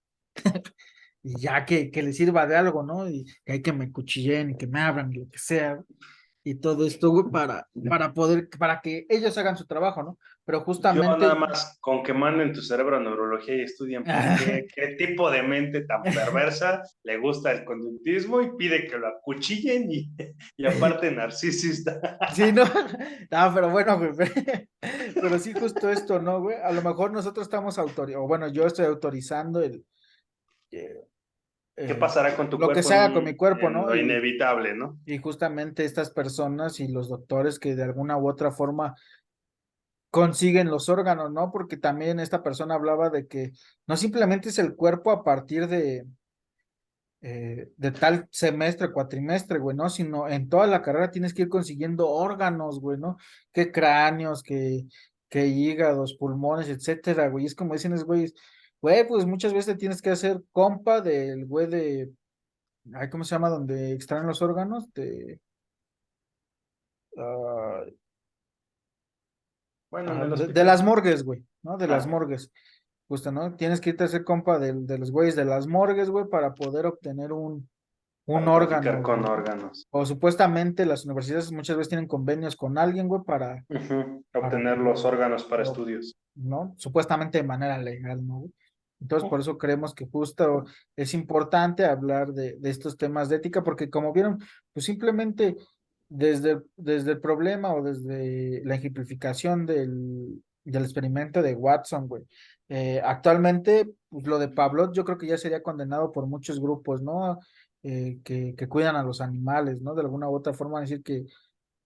Y ya que le sirva de algo, ¿no? Y que hay que me cuchillen y que me abran, lo que sea, y todo esto, güey, para que ellos hagan su trabajo, ¿no? Pero Yo nada justamente, más con que manden tu cerebro a neurología y estudien, pues, qué tipo de mente tan perversa le gusta el conductismo y pide que lo acuchillen y aparte narcisista. sí, no, no, pero bueno, güey, pero sí justo esto, ¿no, güey? A lo mejor nosotros estamos autorizando, o bueno, yo estoy autorizando eh, ¿Qué pasará con tu lo que cuerpo se haga con mi cuerpo, en ¿no? lo inevitable, ¿no? Y justamente estas personas y los doctores que de alguna u otra forma consiguen los órganos, ¿no? Porque también esta persona hablaba de que no simplemente es el cuerpo a partir de tal semestre, cuatrimestre, güey, ¿no? Sino en toda la carrera tienes que ir consiguiendo órganos, güey, ¿no? Que cráneos, que hígados, pulmones, etcétera, güey. Es como dicen, es, güey, pues muchas veces tienes que hacer compa del güey ay, ¿cómo se llama? Donde extraen los órganos, ah, Bueno, en el de las hospital. morgues, güey, ¿no? De las Ah, morgues. Justo, ¿no? Tienes que irte a hacer compa de los güeyes de las morgues, güey, para poder obtener un para órgano, traficar con güey. órganos. O supuestamente las universidades muchas veces tienen convenios con alguien, güey, Ujú. para Obtener los poder, órganos para o- estudios. ¿no? Supuestamente de manera legal, ¿no, güey? Entonces, por Oh, eso creemos que justo es importante hablar de estos temas de ética, porque como vieron, pues simplemente desde el problema o desde la ejemplificación del experimento de Watson, güey. Actualmente, pues lo de Pavlov yo creo que ya sería condenado por muchos grupos, ¿no? Que cuidan a los animales, ¿no? De alguna u otra forma decir que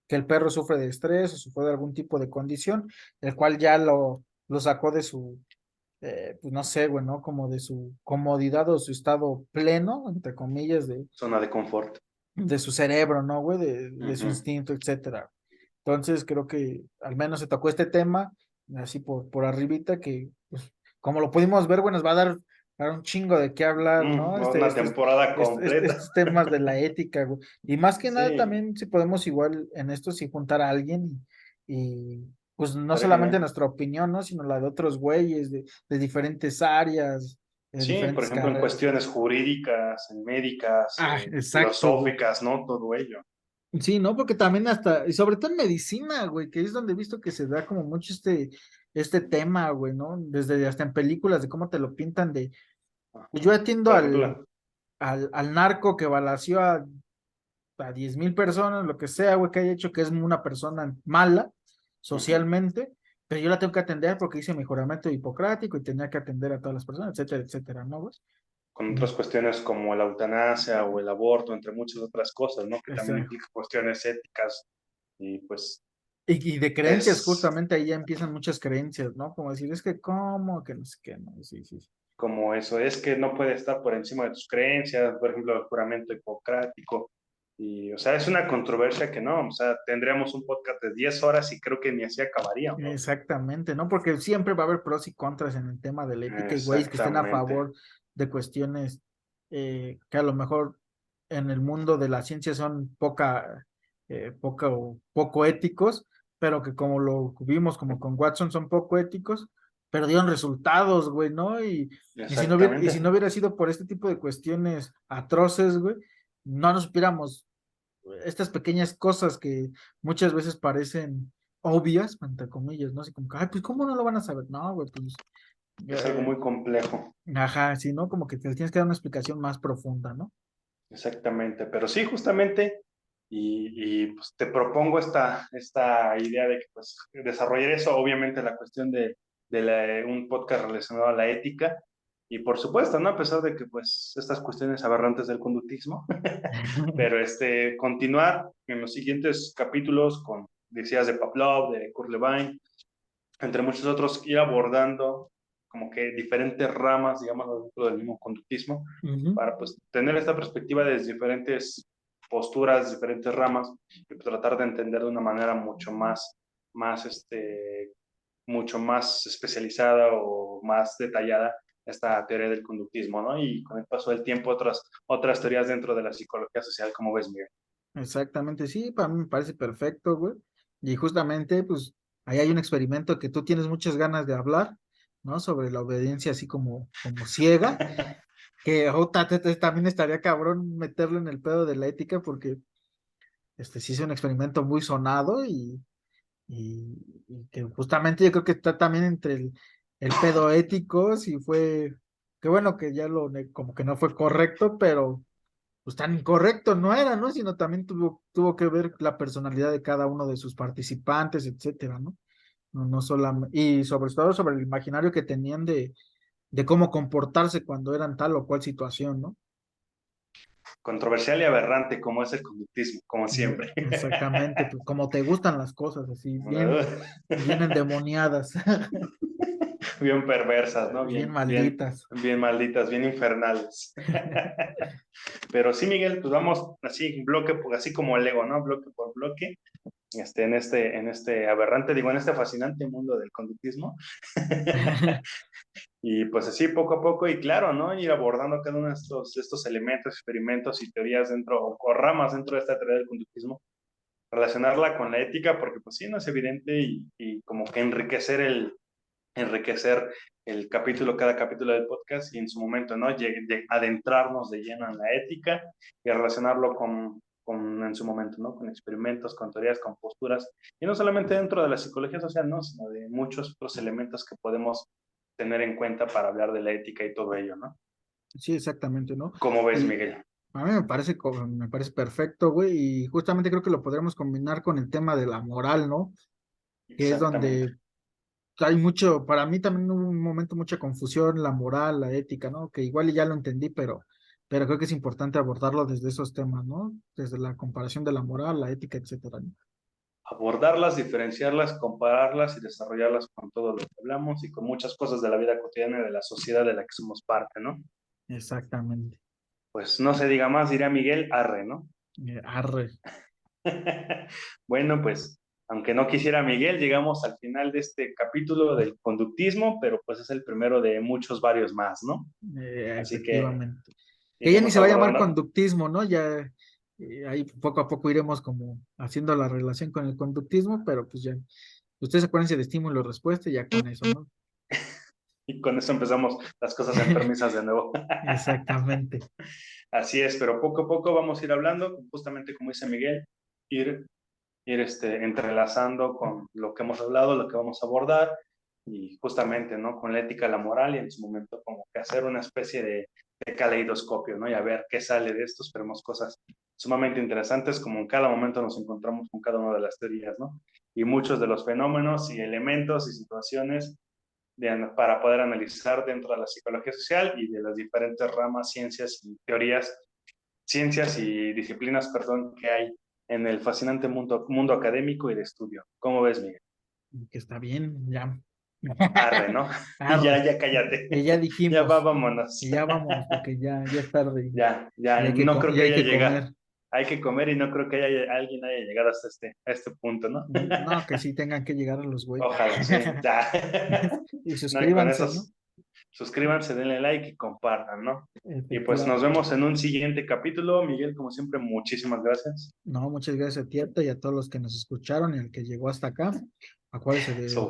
el perro sufre de estrés o sufre de algún tipo de condición, el cual ya lo sacó de su, pues no sé, güey, ¿no? Como de su comodidad o su estado pleno, entre comillas, zona de confort. de su cerebro, ¿no, güey? De su Ujú. instinto, etcétera. Entonces creo que al menos se tocó este tema, así por arribita, que pues, como lo pudimos ver, güey, nos va a dar un chingo de qué hablar, ¿no? Una temporada completa. Estos temas de la ética, güey. Y más que nada Sí, también si podemos igual en esto, si juntar a alguien pues no estaría solamente genial. nuestra opinión, ¿no? Sino la de otros güeyes de diferentes áreas, Sí, por diferentes ejemplo, en carreras. cuestiones jurídicas, en médicas, Exacto, güey. filosóficas, ¿no? Todo ello. Sí, ¿no? Porque también hasta, y sobre todo en medicina, güey, que es donde he visto que se da como mucho este tema, güey, ¿no? Desde hasta en películas de cómo te lo pintan de, pues yo atiendo Por al, ejemplo, al narco que balació a 10,000 personas, lo que sea, güey, que haya hecho que es una persona mala ujú, socialmente, pero yo la tengo que atender porque hice mi juramento hipocrático y tenía que atender a todas las personas, etcétera, etcétera, ¿no, güey? con Mm, otras cuestiones como la eutanasia o el aborto, entre muchas otras cosas, ¿no? Que también esa- implica cuestiones éticas y pues Y de creencias, es justamente ahí ya empiezan muchas creencias, ¿no? Como decir, es que, ¿cómo? Que no sé qué, ¿no? Sí, sí, sí. como eso, es que no puede estar por encima de tus creencias, por ejemplo, el juramento hipocrático. Y, o sea, es una controversia que no, o sea, tendríamos un podcast de 10 horas y creo que ni así acabaríamos. Exactamente, ¿no? Porque siempre va a haber pros y contras en el tema de la ética y güeyes que estén a Exactamente, favor de cuestiones que a lo mejor en el mundo de la ciencia son poco éticos, pero que como lo vimos como con Watson son poco éticos, pero dieron resultados, güey, ¿no? Y si no exactamente. hubiera sido por este tipo de cuestiones atroces, güey, no nos supiéramos estas pequeñas cosas que muchas veces parecen obvias, entre comillas, ¿no? Así como que, ay, pues, ¿cómo no lo van a saber? No, güey, pues, Es algo eh, muy complejo, ajá, sí, ¿no? Como que te tienes que dar una explicación más profunda, ¿no? exactamente. Pero sí, justamente, pues te propongo esta idea de que pues desarrollar eso, obviamente la cuestión de un podcast relacionado a la ética. Y por supuesto, ¿no? A pesar de que pues estas cuestiones aberrantes del conductismo, pero continuar en los siguientes capítulos con decías de Pavlov, de Kurt Lewin, entre muchos otros, ir abordando como que diferentes ramas, digamos, dentro del mismo conductismo, Ujú. para pues tener esta perspectiva desde diferentes posturas, diferentes ramas, y tratar de entender de una manera más, mucho más especializada o más detallada esta teoría del conductismo, ¿no? Y con el paso del tiempo otras teorías dentro de la psicología social, como ves, Miguel. Exactamente, sí, para mí me parece perfecto, güey. Y justamente, pues, ahí hay un experimento que tú tienes muchas ganas de hablar, ¿no? Sobre la obediencia así como ciega, que también estaría cabrón meterlo en el pedo de la ética porque sí es un experimento muy sonado y que justamente yo creo que está también entre el pedo ético, si fue, que bueno que ya como que no fue correcto, pero pues tan incorrecto no era, ¿no? Sino también tuvo que ver la personalidad de cada uno de sus participantes, etcétera, ¿no? No solamente, y sobre todo sobre el imaginario que tenían de cómo comportarse cuando eran tal o cual situación, ¿no? Controversial y aberrante como es el conductismo, como siempre. Exactamente, pues como te gustan las cosas, así, bien endemoniadas, Bien perversas, ¿no? bien Bien, malditas. bien malditas, bien infernales. Pero sí, Miguel, pues vamos así, así como el Lego, ¿no? Bloque por bloque, en este aberrante, digo, en este fascinante mundo del conductismo. Y pues así, poco a poco, y claro, ¿no? Ir abordando cada uno de estos elementos, experimentos y teorías dentro, o ramas dentro de esta teoría del conductismo, relacionarla con la ética, porque pues sí, no es evidente y como que enriquecer cada capítulo del podcast y en su momento, ¿no? Adentrarnos de lleno en la ética y relacionarlo en su momento, ¿no? Con experimentos, con teorías, con posturas, y no solamente dentro de la psicología social, ¿no? Sino de muchos otros elementos que podemos tener en cuenta para hablar de la ética y todo ello, ¿no? Sí, exactamente, ¿no? ¿Cómo ves, Y Miguel? a mí me parece perfecto, güey, y justamente creo que lo podríamos combinar con el tema de la moral, ¿no? Que es Exactamente. donde hay mucho, para mí también hubo un momento mucha confusión, la moral, la ética, ¿no? Que igual ya lo entendí, pero creo que es importante abordarlo desde esos temas, ¿no? Desde la comparación de la moral, la ética, etcétera, ¿no? Abordarlas, diferenciarlas, compararlas y desarrollarlas con todo lo que hablamos y con muchas cosas de la vida cotidiana y de la sociedad de la que somos parte, ¿no? Exactamente. Pues no se diga más, dirá Miguel, arre, ¿no? Arre. Bueno, pues aunque no quisiera Miguel, llegamos al final de este capítulo del conductismo, pero pues es el primero de muchos varios más, ¿no? Así que Efectivamente. Que ya ni iremos se va a llamar abordando. conductismo, ¿no? Ya ahí poco a poco iremos como haciendo la relación con el conductismo, pero pues ya, ustedes acuérdense de estímulo-respuesta y ya con eso, ¿no? Y con eso empezamos las cosas enfermizas de nuevo. Exactamente. Así es, pero poco a poco vamos a ir hablando, justamente como dice Miguel, ir entrelazando con lo que hemos hablado, lo que vamos a abordar, y justamente, ¿no? Con la ética, la moral, y en su momento como que hacer una especie de caleidoscopio, ¿no? Y a ver qué sale de esto. Esperemos cosas sumamente interesantes, como en cada momento nos encontramos con cada una de las teorías, ¿no? Y muchos de los fenómenos y elementos y situaciones para poder analizar dentro de la psicología social y de las diferentes ramas, ciencias y teorías, ciencias y disciplinas, perdón, que hay en el fascinante mundo académico y de estudio. ¿Cómo ves, Miguel? Que está bien, ya. Arre, ¿no? Arre. Ya cállate. Que ya Ya dijimos, vámonos. que ya vámonos, porque ya es tarde y Ya, hay que, no creo y que hay haya que llegado. comer. Hay que comer y no creo que alguien haya llegado hasta a este punto, ¿no? No, que sí tengan que llegar a los güey. Ojalá, sí. Ya. Y No, y con suscríbanse, eso, ¿no? suscríbanse, denle like y compartan, ¿no? Y pues nos Efectivamente. vemos en un siguiente capítulo. Miguel, como siempre, muchísimas gracias. No, muchas gracias a ti, Arta, y a todos los que nos escucharon y al que llegó hasta acá. Acuérdense So,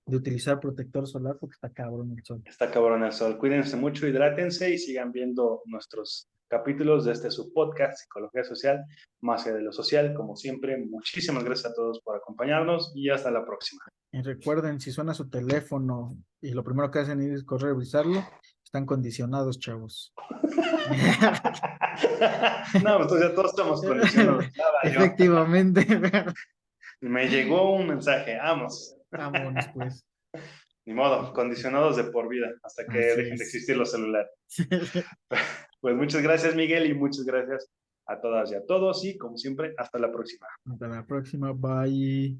de utilizar protector solar porque está cabrón el sol. está cabrón el sol. Cuídense mucho, hidrátense y sigan viendo nuestros capítulos de su podcast, Psicología Social, más allá de lo social. Como siempre, muchísimas gracias a todos por acompañarnos y hasta la próxima. Y recuerden, si suena su teléfono y lo primero que hacen es correr a revisarlo, están condicionados, chavos. No, pues ya todos estamos condicionados. Nada, yo. Efectivamente. Me llegó un mensaje, vamos. Vámonos, pues. Ni modo, condicionados de por vida, hasta que Así dejen de es. existir los celulares. Pues muchas gracias, Miguel, y muchas gracias a todas y a todos. Y como siempre, hasta la próxima. Hasta la próxima. Bye.